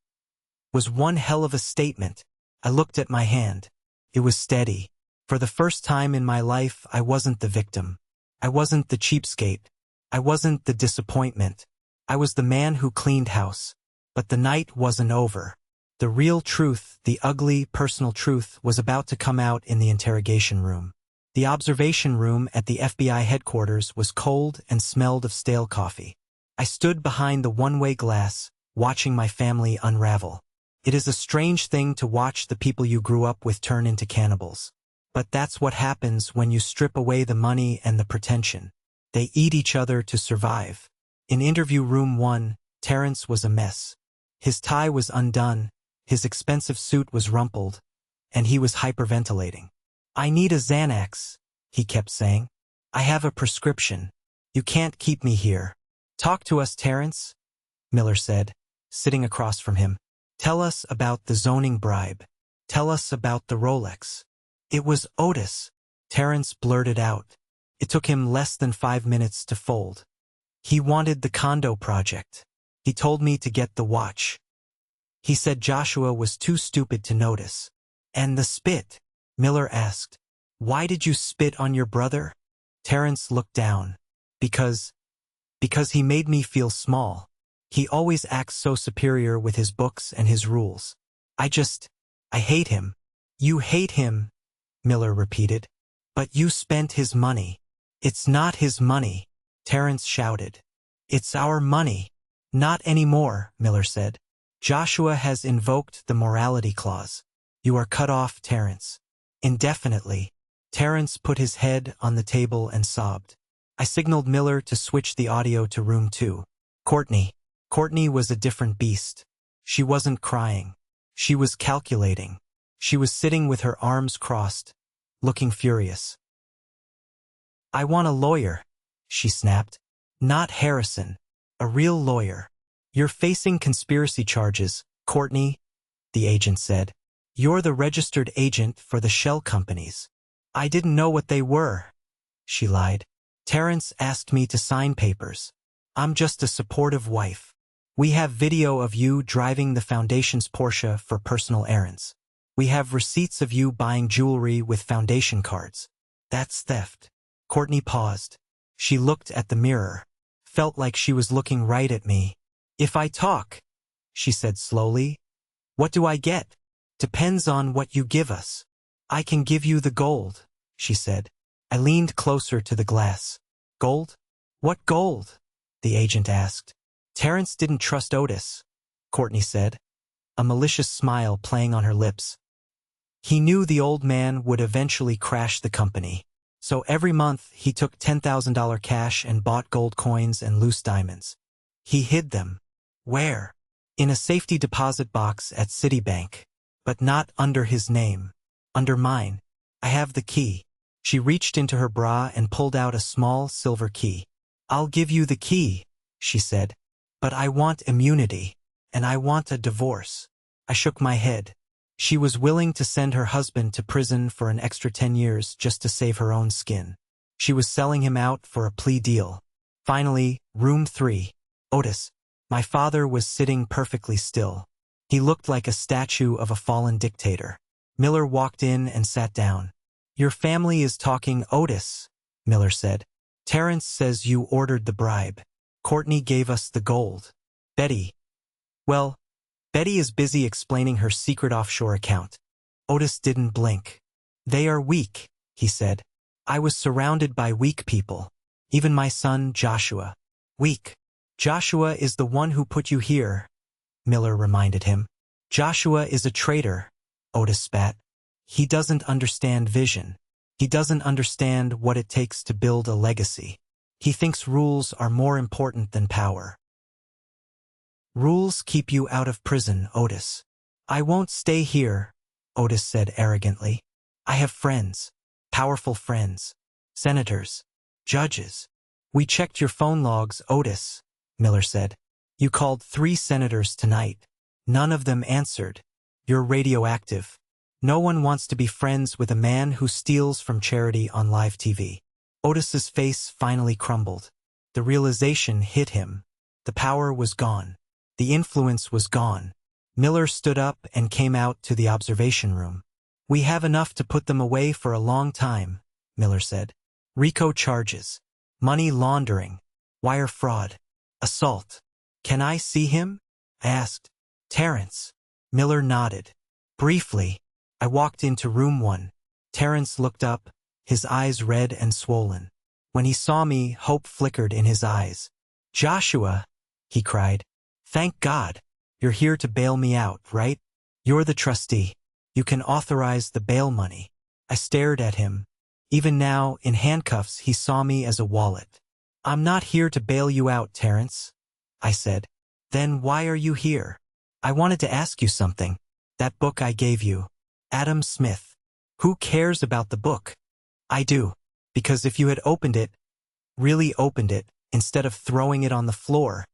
was one hell of a statement. I looked at my hand. It was steady. For the first time in my life, I wasn't the victim. I wasn't the cheapskate. I wasn't the disappointment. I was the man who cleaned house. But the night wasn't over. The real truth, the ugly, personal truth, was about to come out in the interrogation room. The observation room at the FBI headquarters was cold and smelled of stale coffee. I stood behind the one-way glass, watching my family unravel. It is a strange thing to watch the people you grew up with turn into cannibals. But that's what happens when you strip away the money and the pretension. They eat each other to survive. In interview room 1, Terrence was a mess. His tie was undone, his expensive suit was rumpled, and he was hyperventilating. I need a Xanax, he kept saying. I have a prescription. You can't keep me here. Talk to us, Terrence, Miller said, sitting across from him. Tell us about the zoning bribe. Tell us about the Rolex. It was Otis, Terrence blurted out. It took him less than 5 minutes to fold. He wanted the condo project. He told me to get the watch. He said Joshua was too stupid to notice. And the spit? Miller asked. Why did you spit on your brother? Terrence looked down. Because he made me feel small. He always acts so superior with his books and his rules. I hate him. You hate him, Miller repeated. But you spent his money. It's not his money, Terrence shouted. It's our money. Not anymore, Miller said. Joshua has invoked the morality clause. You are cut off, Terrence. Indefinitely. Terrence put his head on the table and sobbed. I signaled Miller to switch the audio to room 2. Courtney was a different beast. She wasn't crying. She was calculating. She was sitting with her arms crossed, looking furious. I want a lawyer, she snapped. Not Harrison. A real lawyer. You're facing conspiracy charges, Courtney, the agent said. You're the registered agent for the shell companies. I didn't know what they were, she lied. Terrence asked me to sign papers. I'm just a supportive wife. We have video of you driving the foundation's Porsche for personal errands. We have receipts of you buying jewelry with foundation cards. That's theft. Courtney paused. She looked at the mirror. Felt like she was looking right at me. If I talk, she said slowly, what do I get? Depends on what you give us. I can give you the gold, she said. I leaned closer to the glass. Gold? What gold? The agent asked. Terrence didn't trust Otis, Courtney said, a malicious smile playing on her lips. He knew the old man would eventually crash the company. So every month he took $10,000 cash and bought gold coins and loose diamonds. He hid them. Where? In a safety deposit box at Citibank. But not under his name. Under mine. I have the key. She reached into her bra and pulled out a small silver key. I'll give you the key, she said. But I want immunity. And I want a divorce. I shook my head. She was willing to send her husband to prison for an extra 10 years just to save her own skin. She was selling him out for a plea deal. Finally, room 3. Otis. My father was sitting perfectly still. He looked like a statue of a fallen dictator. Miller walked in and sat down. Your family is talking, Otis, Miller said. Terrence says you ordered the bribe. Courtney gave us the gold. Betty. Well, Betty is busy explaining her secret offshore account. Otis didn't blink. They are weak, he said. I was surrounded by weak people. Even my son, Joshua. Weak. Joshua is the one who put you here, Miller reminded him. Joshua is a traitor, Otis spat. He doesn't understand vision. He doesn't understand what it takes to build a legacy. He thinks rules are more important than power. Rules keep you out of prison, Otis. I won't stay here, Otis said arrogantly. I have friends. Powerful friends. Senators. Judges. We checked your phone logs, Otis, Miller said. You called 3 senators tonight. None of them answered. You're radioactive. No one wants to be friends with a man who steals from charity on live TV. Otis's face finally crumbled. The realization hit him. The power was gone. The influence was gone. Miller stood up and came out to the observation room. We have enough to put them away for a long time, Miller said. RICO charges. Money laundering. Wire fraud. Assault. Can I see him? I asked. Terrence. Miller nodded. Briefly. I walked into room 1. Terrence looked up, his eyes red and swollen. When he saw me, hope flickered in his eyes. Joshua, he cried. Thank God. You're here to bail me out, right? You're the trustee. You can authorize the bail money. I stared at him. Even now, in handcuffs, he saw me as a wallet. I'm not here to bail you out, Terrence, I said. Then why are you here? I wanted to ask you something. That book I gave you. Adam Smith. Who cares about the book? I do. Because if you had opened it, really opened it, instead of throwing it on the floor,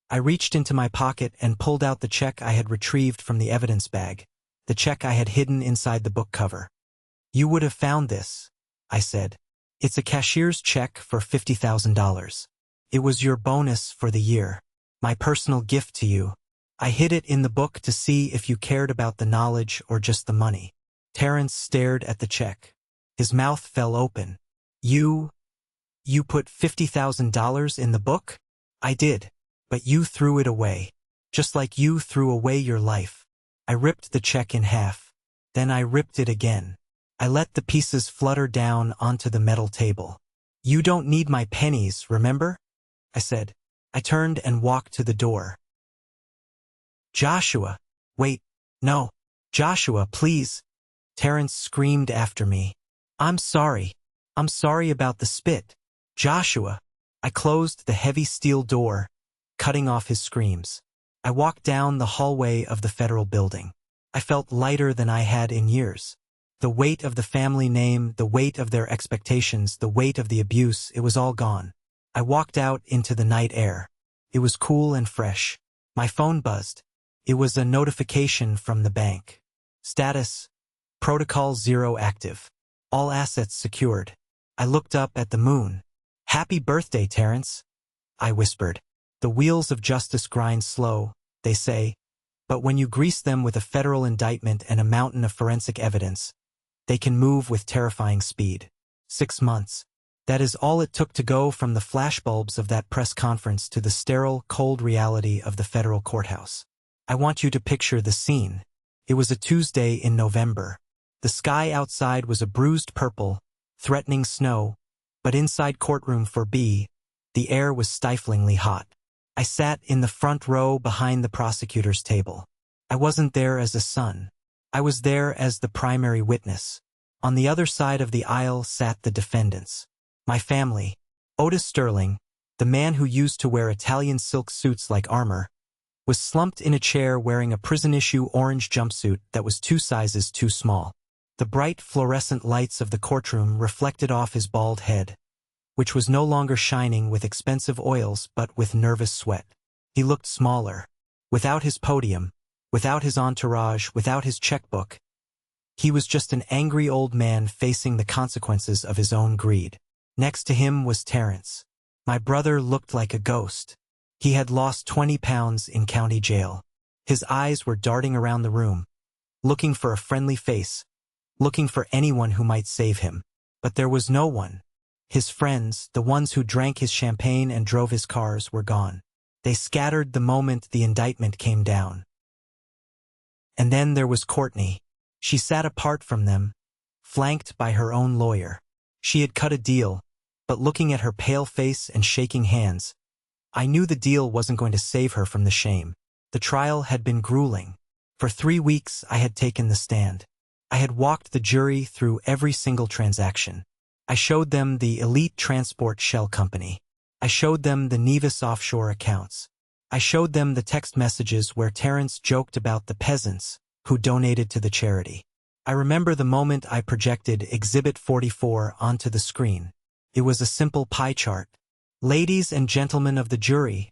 I reached into my pocket and pulled out the check I had retrieved from the evidence bag, the check I had hidden inside the book cover. You would have found this, I said. It's a cashier's check for $50,000. It was your bonus for the year, my personal gift to you. I hid it in the book to see if you cared about the knowledge or just the money. Terrence stared at the check. His mouth fell open. You put $50,000 in the book? I did. But you threw it away. Just like you threw away your life. I ripped the check in half. Then I ripped it again. I let the pieces flutter down onto the metal table. You don't need my pennies, remember? I said. I turned and walked to the door. Joshua. Wait. No. Joshua, please. Terrence screamed after me. I'm sorry. I'm sorry about the spit. Joshua. I closed the heavy steel door, cutting off his screams. I walked down the hallway of the federal building. I felt lighter than I had in years. The weight of the family name, the weight of their expectations, the weight of the abuse, it was all gone. I walked out into the night air. It was cool and fresh. My phone buzzed. It was a notification from the bank. Status: Protocol 0 active. All assets secured. I looked up at the moon. Happy birthday, Terrence, I whispered. The wheels of justice grind slow, they say, but when you grease them with a federal indictment and a mountain of forensic evidence, they can move with terrifying speed. 6 months. That is all it took to go from the flashbulbs of that press conference to the sterile, cold reality of the federal courthouse. I want you to picture the scene. It was a Tuesday in November. The sky outside was a bruised purple, threatening snow, but inside courtroom 4B, the air was stiflingly hot. I sat in the front row behind the prosecutor's table. I wasn't there as a son. I was there as the primary witness. On the other side of the aisle sat the defendants. My family. Otis Sterling, the man who used to wear Italian silk suits like armor, was slumped in a chair wearing a prison-issue orange jumpsuit that was 2 sizes too small. The bright fluorescent lights of the courtroom reflected off his bald head, which was no longer shining with expensive oils but with nervous sweat. He looked smaller. Without his podium, without his entourage, without his checkbook, he was just an angry old man facing the consequences of his own greed. Next to him was Terrence. My brother looked like a ghost. He had lost 20 pounds in county jail. His eyes were darting around the room, looking for a friendly face, looking for anyone who might save him. But there was no one. His friends, the ones who drank his champagne and drove his cars, were gone. They scattered the moment the indictment came down. And then there was Courtney. She sat apart from them, flanked by her own lawyer. She had cut a deal, but looking at her pale face and shaking hands, I knew the deal wasn't going to save her from the shame. The trial had been grueling. For 3 weeks I had taken the stand. I had walked the jury through every single transaction. I showed them the Elite Transport Shell Company. I showed them the Nevis offshore accounts. I showed them the text messages where Terrence joked about the peasants who donated to the charity. I remember the moment I projected Exhibit 44 onto the screen. It was a simple pie chart. "Ladies and gentlemen of the jury,"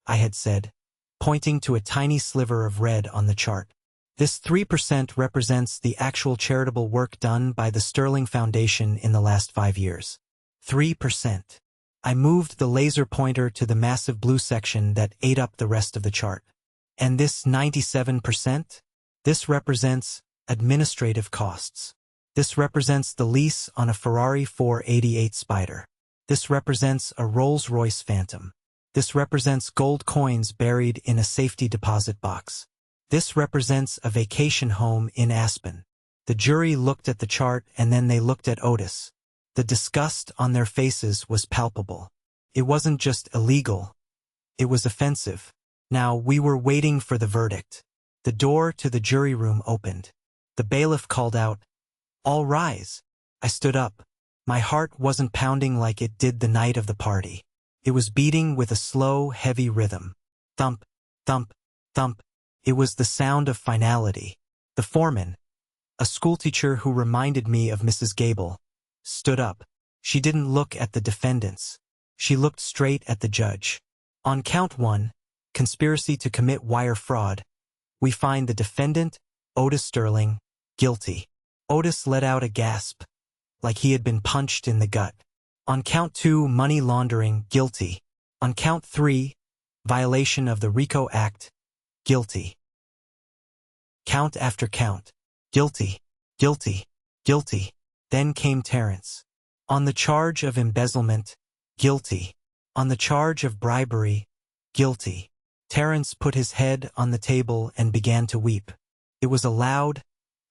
I had said, pointing to a tiny sliver of red on the chart. This 3% represents the actual charitable work done by the Sterling Foundation in the last 5 years. 3%. I moved the laser pointer to the massive blue section that ate up the rest of the chart. And this 97%? This represents administrative costs. This represents the lease on a Ferrari 488 Spider. This represents a Rolls-Royce Phantom. This represents gold coins buried in a safety deposit box. This represents a vacation home in Aspen. The jury looked at the chart and then they looked at Otis. The disgust on their faces was palpable. It wasn't just illegal. It was offensive. Now we were waiting for the verdict. The door to the jury room opened. The bailiff called out, "All rise." I stood up. My heart wasn't pounding like it did the night of the party. It was beating with a slow, heavy rhythm. Thump, thump, thump. It was the sound of finality. The foreman, a schoolteacher who reminded me of Mrs. Gable, stood up. She didn't look at the defendants. She looked straight at the judge. On count 1, conspiracy to commit wire fraud, we find the defendant, Otis Sterling, guilty. Otis let out a gasp, like he had been punched in the gut. On count 2, money laundering, guilty. On count 3, violation of the RICO Act, guilty. Count after count, guilty, guilty, guilty. Then came Terrence. On the charge of embezzlement, guilty. On the charge of bribery, guilty. Terrence put his head on the table and began to weep. It was a loud,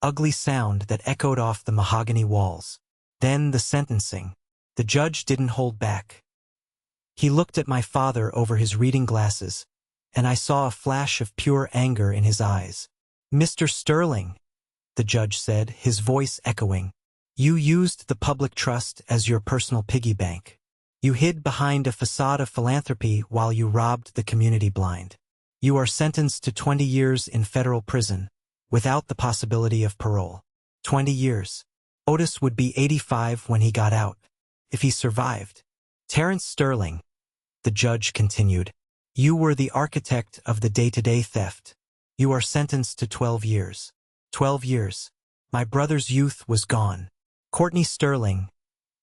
ugly sound that echoed off the mahogany walls. Then the sentencing. The judge didn't hold back. He looked at my father over his reading glasses, and I saw a flash of pure anger in his eyes. "Mr. Sterling," the judge said, his voice echoing, "you used the public trust as your personal piggy bank. You hid behind a facade of philanthropy while you robbed the community blind. You are sentenced to 20 years in federal prison, without the possibility of parole. 20 years. Otis would be 85 when he got out, if he survived. Terrence Sterling," the judge continued, "you were the architect of the day-to-day theft. You are sentenced to 12 years. 12 years. My brother's youth was gone. Courtney Sterling,"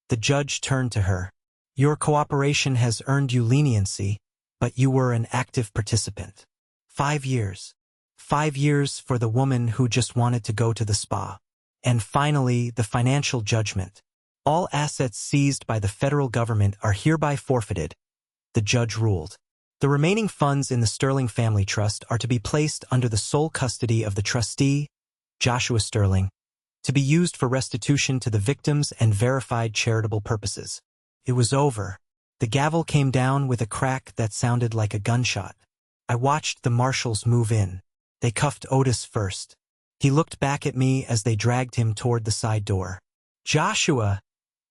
the judge turned to her, "your cooperation has earned you leniency, but you were an active participant. 5 years. 5 years for the woman who just wanted to go to the spa. And finally, the financial judgment. All assets seized by the federal government are hereby forfeited, the judge ruled. The remaining funds in the Sterling Family Trust are to be placed under the sole custody of the trustee, Joshua Sterling, to be used for restitution to the victims and verified charitable purposes. It was over. The gavel came down with a crack that sounded like a gunshot. I watched the marshals move in. They cuffed Otis first. He looked back at me as they dragged him toward the side door. "Joshua!"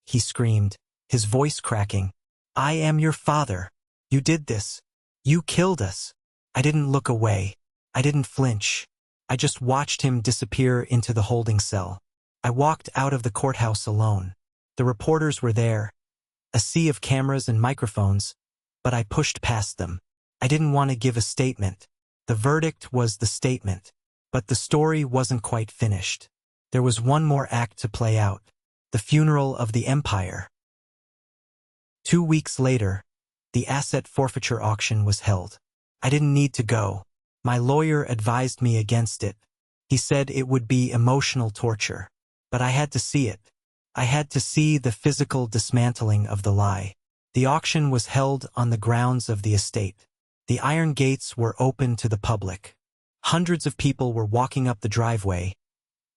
he screamed, his voice cracking. "I am your father. You did this. You killed us." I didn't look away. I didn't flinch. I just watched him disappear into the holding cell. I walked out of the courthouse alone. The reporters were there, a sea of cameras and microphones, but I pushed past them. I didn't want to give a statement. The verdict was the statement. But the story wasn't quite finished. There was one more act to play out. The funeral of the empire. 2 weeks later, the asset forfeiture auction was held. I didn't need to go. My lawyer advised me against it. He said it would be emotional torture. But I had to see it. I had to see the physical dismantling of the lie. The auction was held on the grounds of the estate. The iron gates were open to the public. Hundreds of people were walking up the driveway.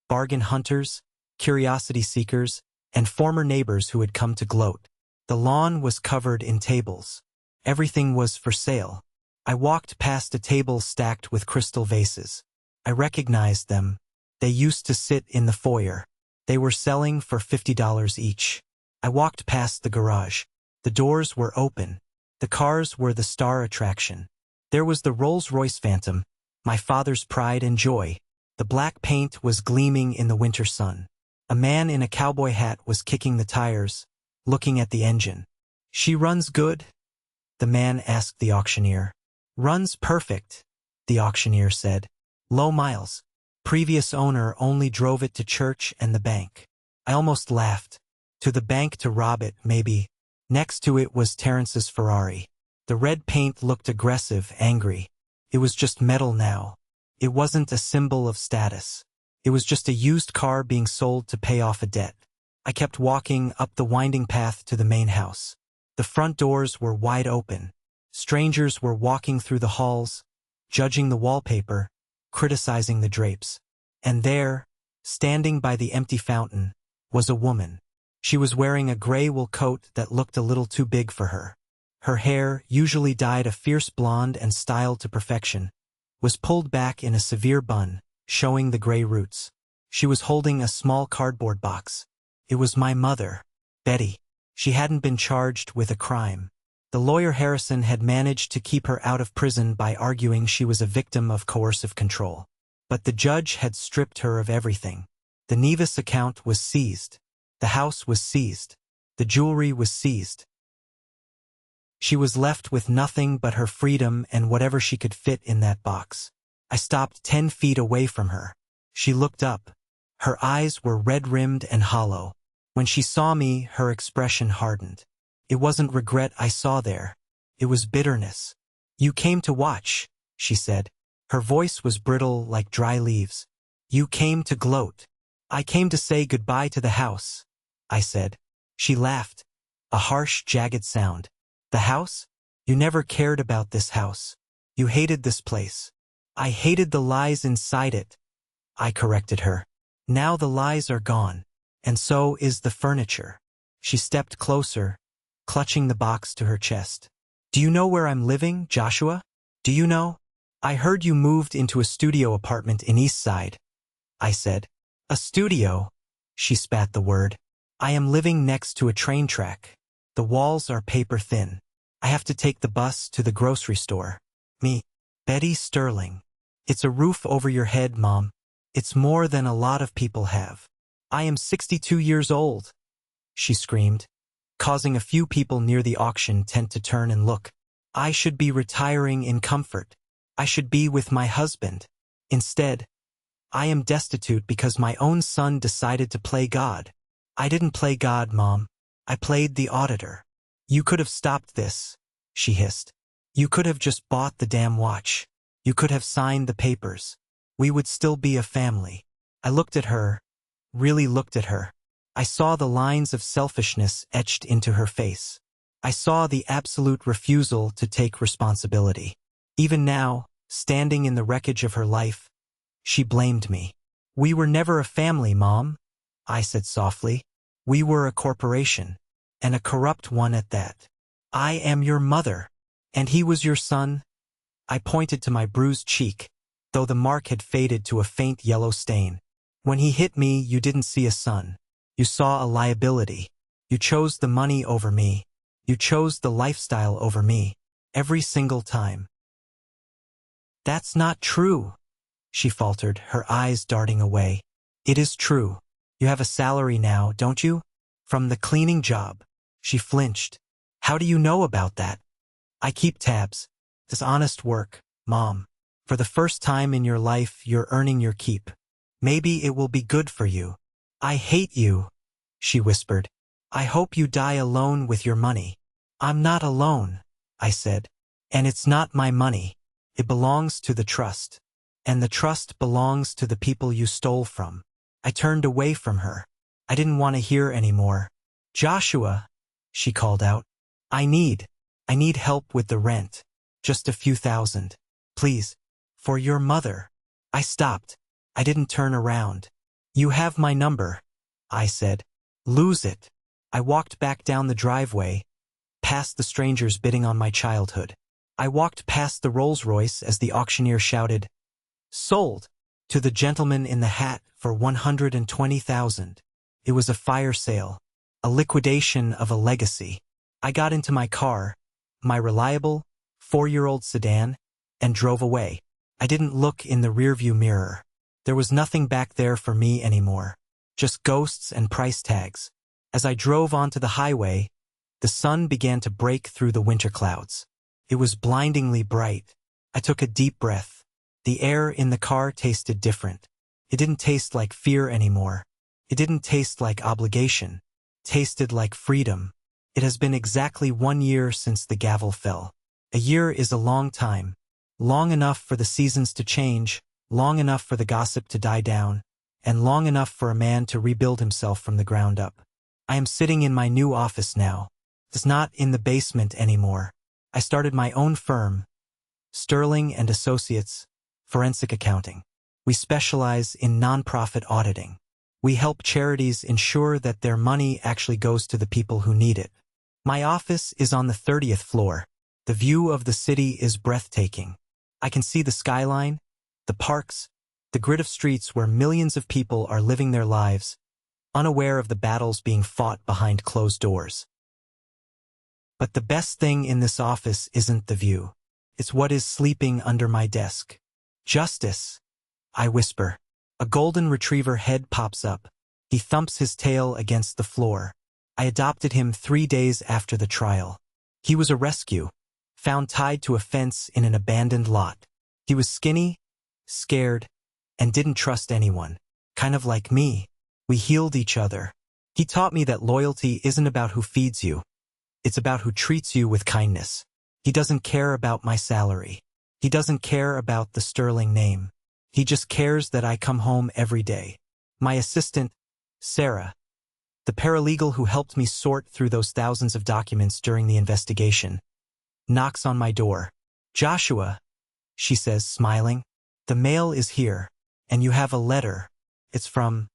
Bargain hunters, curiosity seekers, and former neighbors who had come to gloat. The lawn was covered in tables. Everything was for sale. I walked past a table stacked with crystal vases. I recognized them. They used to sit in the foyer. They were selling for $50 each. I walked past the garage. The doors were open. The cars were the star attraction. There was the Rolls-Royce Phantom, my father's pride and joy. The black paint was gleaming in the winter sun. A man in a cowboy hat was kicking the tires, looking at the engine. "She runs good?" the man asked the auctioneer. "Runs perfect," the auctioneer said. "Low miles. Previous owner only drove it to church and the bank." I almost laughed. To the bank to rob it, maybe. Next to it was Terrence's Ferrari. The red paint looked aggressive, angry. It was just metal now. It wasn't a symbol of status. It was just a used car being sold to pay off a debt. I kept walking up the winding path to the main house. The front doors were wide open. Strangers were walking through the halls, judging the wallpaper, criticizing the drapes. And there, standing by the empty fountain, was a woman. She was wearing a gray wool coat that looked a little too big for her. Her hair, usually dyed a fierce blonde and styled to perfection, was pulled back in a severe bun, showing the gray roots. She was holding a small cardboard box. It was my mother, Betty. She hadn't been charged with a crime. The lawyer Harrison had managed to keep her out of prison by arguing she was a victim of coercive control. But the judge had stripped her of everything. The Nevis account was seized. The house was seized. The jewelry was seized. She was left with nothing but her freedom and whatever she could fit in that box. I stopped 10 feet away from her. She looked up. Her eyes were red-rimmed and hollow. When she saw me, her expression hardened. It wasn't regret I saw there. It was bitterness. "You came to watch," she said. Her voice was brittle like dry leaves. "You came to gloat." "I came to say goodbye to the house," I said. She laughed. A harsh, jagged sound. "The house? You never cared about this house. You hated this place." "I hated the lies inside it," I corrected her. "Now the lies are gone. And so is the furniture." She stepped closer, clutching the box to her chest. "Do you know where I'm living, Joshua? Do you know? I heard you moved into a studio apartment in East Side," I said. "A studio?" She spat the word. "I am living next to a train track. The walls are paper thin. I have to take the bus to the grocery store. Me, Betty Sterling. It's a roof over your head, Mom. It's more than a lot of people have. I am 62 years old," she screamed, causing a few people near the auction tent to turn and look. "I should be retiring in comfort. I should be with my husband. Instead, I am destitute because my own son decided to play God." "I didn't play God, Mom. I played the auditor." "You could have stopped this," she hissed. You could have just bought the damn watch. You could have signed the papers. We would still be a family. I looked at her, really looked at her. I saw the lines of selfishness etched into her face. I saw the absolute refusal to take responsibility. Even now, standing in the wreckage of her life, she blamed me. We were never a family, Mom, I said softly. We were a corporation, and a corrupt one at that. I am your mother, and he was your son. I pointed to my bruised cheek, though the mark had faded to a faint yellow stain. When he hit me, you didn't see a son. You saw a liability. You chose the money over me. You chose the lifestyle over me. Every single time. That's not true, she faltered, her eyes darting away. It is true. You have a salary now, don't you? From the cleaning job. She flinched. How do you know about that? I keep tabs. This honest work, Mom. For the first time in your life, you're earning your keep. Maybe it will be good for you. I hate you, she whispered. I hope you die alone with your money. I'm not alone, I said. And it's not my money. It belongs to the trust. And the trust belongs to the people you stole from. I turned away from her. I didn't want to hear anymore. Joshua, she called out. I need help with the rent. Just a few thousand. Please. For your mother. I stopped. I didn't turn around. You have my number, I said. Lose it. I walked back down the driveway, past the strangers bidding on my childhood. I walked past the Rolls-Royce as the auctioneer shouted, sold, to the gentleman in the hat for $120,000. It was a fire sale, a liquidation of a legacy. I got into my car, my reliable, 4-year-old sedan, and drove away. I didn't look in the rearview mirror. There was nothing back there for me anymore. Just ghosts and price tags. As I drove onto the highway, the sun began to break through the winter clouds. It was blindingly bright. I took a deep breath. The air in the car tasted different. It didn't taste like fear anymore. It didn't taste like obligation. It tasted like freedom. It has been exactly 1 year since the gavel fell. A year is a long time. Long enough for the seasons to change, long enough for the gossip to die down, and long enough for a man to rebuild himself from the ground up. I am sitting in my new office now. It's not in the basement anymore. I started my own firm, Sterling and Associates, Forensic Accounting. We specialize in nonprofit auditing. We help charities ensure that their money actually goes to the people who need it. My office is on the 30th floor. The view of the city is breathtaking. I can see the skyline, the parks, the grid of streets where millions of people are living their lives, unaware of the battles being fought behind closed doors. But the best thing in this office isn't the view. It's what is sleeping under my desk. Justice, I whisper. A golden retriever head pops up. He thumps his tail against the floor. I adopted him 3 days after the trial. He was a rescue, found tied to a fence in an abandoned lot. He was skinny, scared, and didn't trust anyone. Kind of like me. We healed each other. He taught me that loyalty isn't about who feeds you. It's about who treats you with kindness. He doesn't care about my salary. He doesn't care about the Sterling name. He just cares that I come home every day. My assistant, Sarah, the paralegal who helped me sort through those thousands of documents during the investigation, knocks on my door. Joshua, she says, smiling, the mail is here, and you have a letter. It's from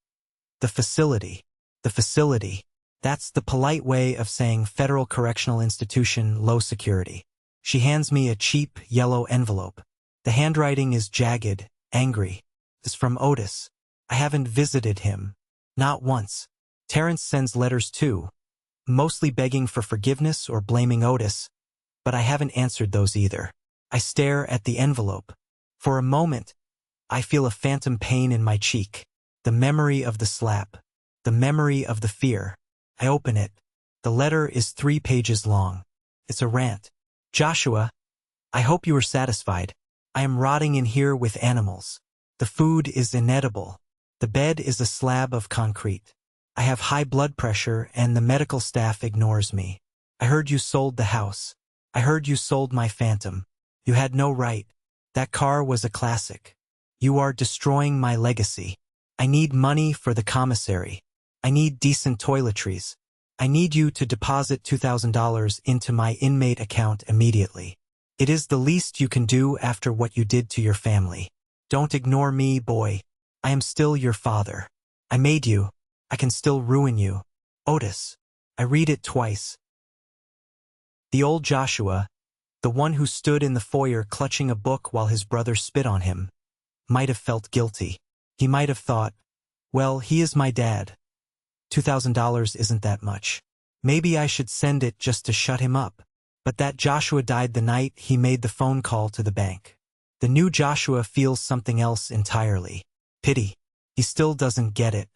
the facility. The facility. That's the polite way of saying Federal Correctional Institution, low security. She hands me a cheap, yellow envelope. The handwriting is jagged, angry. It's from Otis. I haven't visited him. Not once. Terrence sends letters too, mostly begging for forgiveness or blaming Otis, but I haven't answered those either. I stare at the envelope. For a moment, I feel a phantom pain in my cheek. The memory of the slap. The memory of the fear. I open it. The letter is 3 pages long. It's a rant. Joshua, I hope you are satisfied. I am rotting in here with animals. The food is inedible. The bed is a slab of concrete. I have high blood pressure and the medical staff ignores me. I heard you sold the house. I heard you sold my Phantom. You had no right. That car was a classic. You are destroying my legacy. I need money for the commissary. I need decent toiletries. I need you to deposit $2,000 into my inmate account immediately. It is the least you can do after what you did to your family. Don't ignore me, boy. I am still your father. I made you. I can still ruin you. Otis. I read it twice. The old Joshua, the one who stood in the foyer clutching a book while his brother spit on him, might have felt guilty. He might have thought, well, he is my dad. $2,000 isn't that much. Maybe I should send it just to shut him up. But that Joshua died the night he made the phone call to the bank. The new Joshua feels something else entirely. Pity. He still doesn't get it.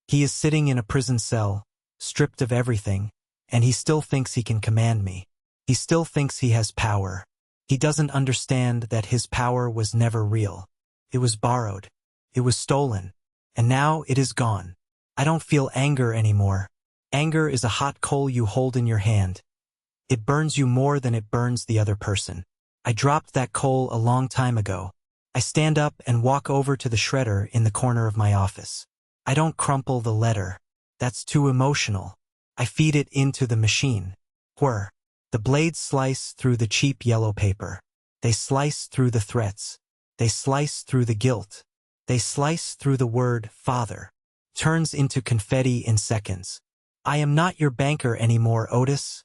He is sitting in a prison cell, stripped of everything, and he still thinks he can command me. He still thinks he has power. He doesn't understand that his power was never real. It was borrowed. It was stolen. And now it is gone. I don't feel anger anymore. Anger is a hot coal you hold in your hand. It burns you more than it burns the other person. I dropped that coal a long time ago. I stand up and walk over to the shredder in the corner of my office. I don't crumple the letter. That's too emotional. I feed it into the machine. Whir. The blades slice through the cheap yellow paper. They slice through the threats. They slice through the guilt. They slice through the word father. Turns into confetti in seconds. I am not your banker anymore, Otis.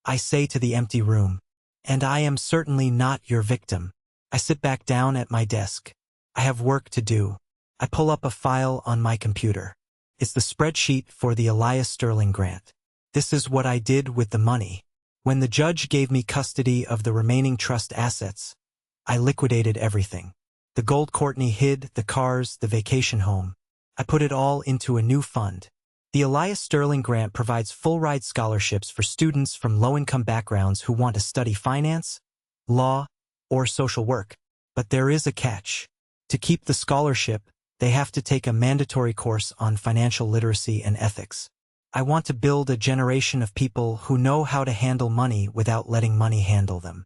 I say to the empty room. And I am certainly not your victim. I sit back down at my desk. I have work to do. I pull up a file on my computer. It's the spreadsheet for the Elias Sterling grant. This is what I did with the money. When the judge gave me custody of the remaining trust assets, I liquidated everything. The gold Courtney hid, the cars, the vacation home. I put it all into a new fund. The Elias Sterling grant provides full-ride scholarships for students from low-income backgrounds who want to study finance, law, or social work. But there is a catch. To keep the scholarship, they have to take a mandatory course on financial literacy and ethics. I want to build a generation of people who know how to handle money without letting money handle them.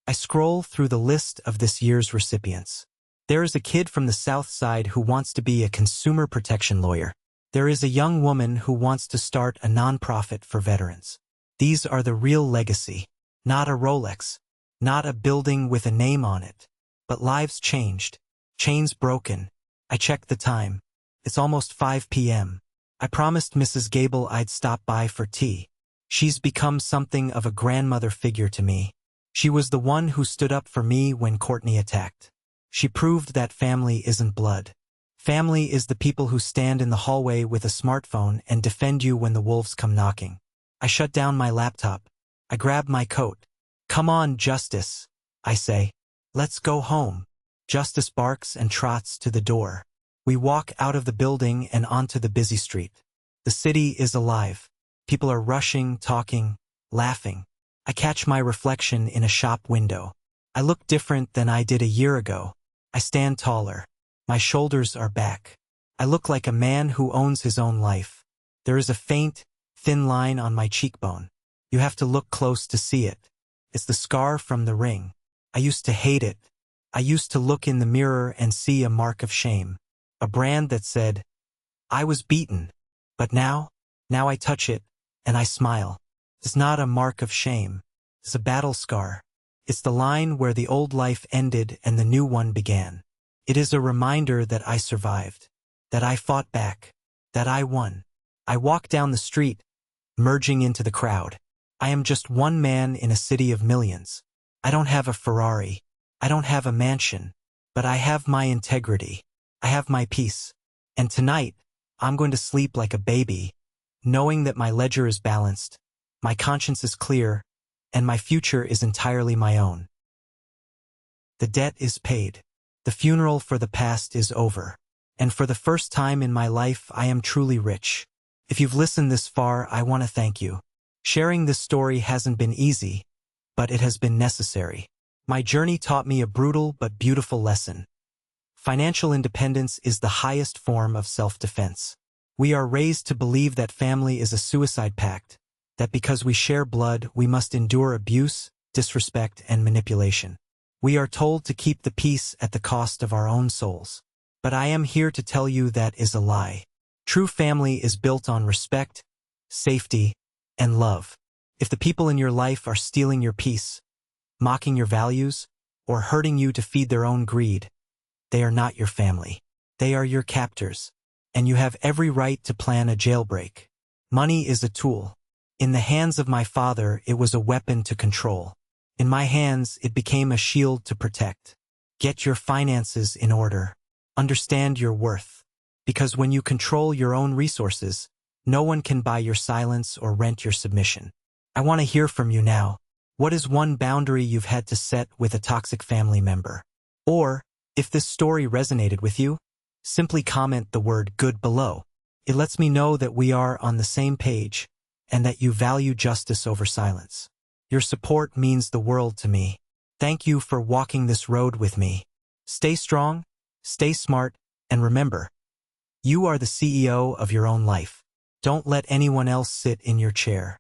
I scroll through the list of this year's recipients. There is a kid from the South Side who wants to be a consumer protection lawyer. There is a young woman who wants to start a nonprofit for veterans. These are the real legacy. Not a Rolex. Not a building with a name on it. But lives changed. Chains broken. I checked the time. It's almost 5 p.m. I promised Mrs. Gable I'd stop by for tea. She's become something of a grandmother figure to me. She was the one who stood up for me when Courtney attacked. She proved that family isn't blood. Family is the people who stand in the hallway with a smartphone and defend you when the wolves come knocking. I shut down my laptop. I grab my coat. Come on, Justice, I say. Let's go home. Justice barks and trots to the door. We walk out of the building and onto the busy street. The city is alive. People are rushing, talking, laughing. I catch my reflection in a shop window. I look different than I did a year ago. I stand taller. My shoulders are back. I look like a man who owns his own life. There is a faint, thin line on my cheekbone. You have to look close to see it. It's the scar from the ring. I used to hate it. I used to look in the mirror and see a mark of shame. A brand that said, I was beaten. But now I touch it, and I smile. It's not a mark of shame. It's a battle scar. It's the line where the old life ended and the new one began. It is a reminder that I survived, that I fought back, that I won. I walk down the street, merging into the crowd. I am just one man in a city of millions. I don't have a Ferrari. I don't have a mansion. But I have my integrity. I have my peace. And tonight, I'm going to sleep like a baby, knowing that my ledger is balanced, my conscience is clear, and my future is entirely my own. The debt is paid. The funeral for the past is over. And for the first time in my life, I am truly rich. If you've listened this far, I want to thank you. Sharing this story hasn't been easy, but it has been necessary. My journey taught me a brutal but beautiful lesson. Financial independence is the highest form of self-defense. We are raised to believe that family is a suicide pact, that because we share blood, we must endure abuse, disrespect, and manipulation. We are told to keep the peace at the cost of our own souls. But I am here to tell you that is a lie. True family is built on respect, safety, and love. If the people in your life are stealing your peace, mocking your values, or hurting you to feed their own greed, they are not your family. They are your captors, and you have every right to plan a jailbreak. Money is a tool. In the hands of my father, it was a weapon to control. In my hands, it became a shield to protect. Get your finances in order. Understand your worth. Because when you control your own resources, no one can buy your silence or rent your submission. I want to hear from you now. What is one boundary you've had to set with a toxic family member? Or, if this story resonated with you, simply comment the word good below. It lets me know that we are on the same page and that you value justice over silence. Your support means the world to me. Thank you for walking this road with me. Stay strong, stay smart, and remember, you are the CEO of your own life. Don't let anyone else sit in your chair.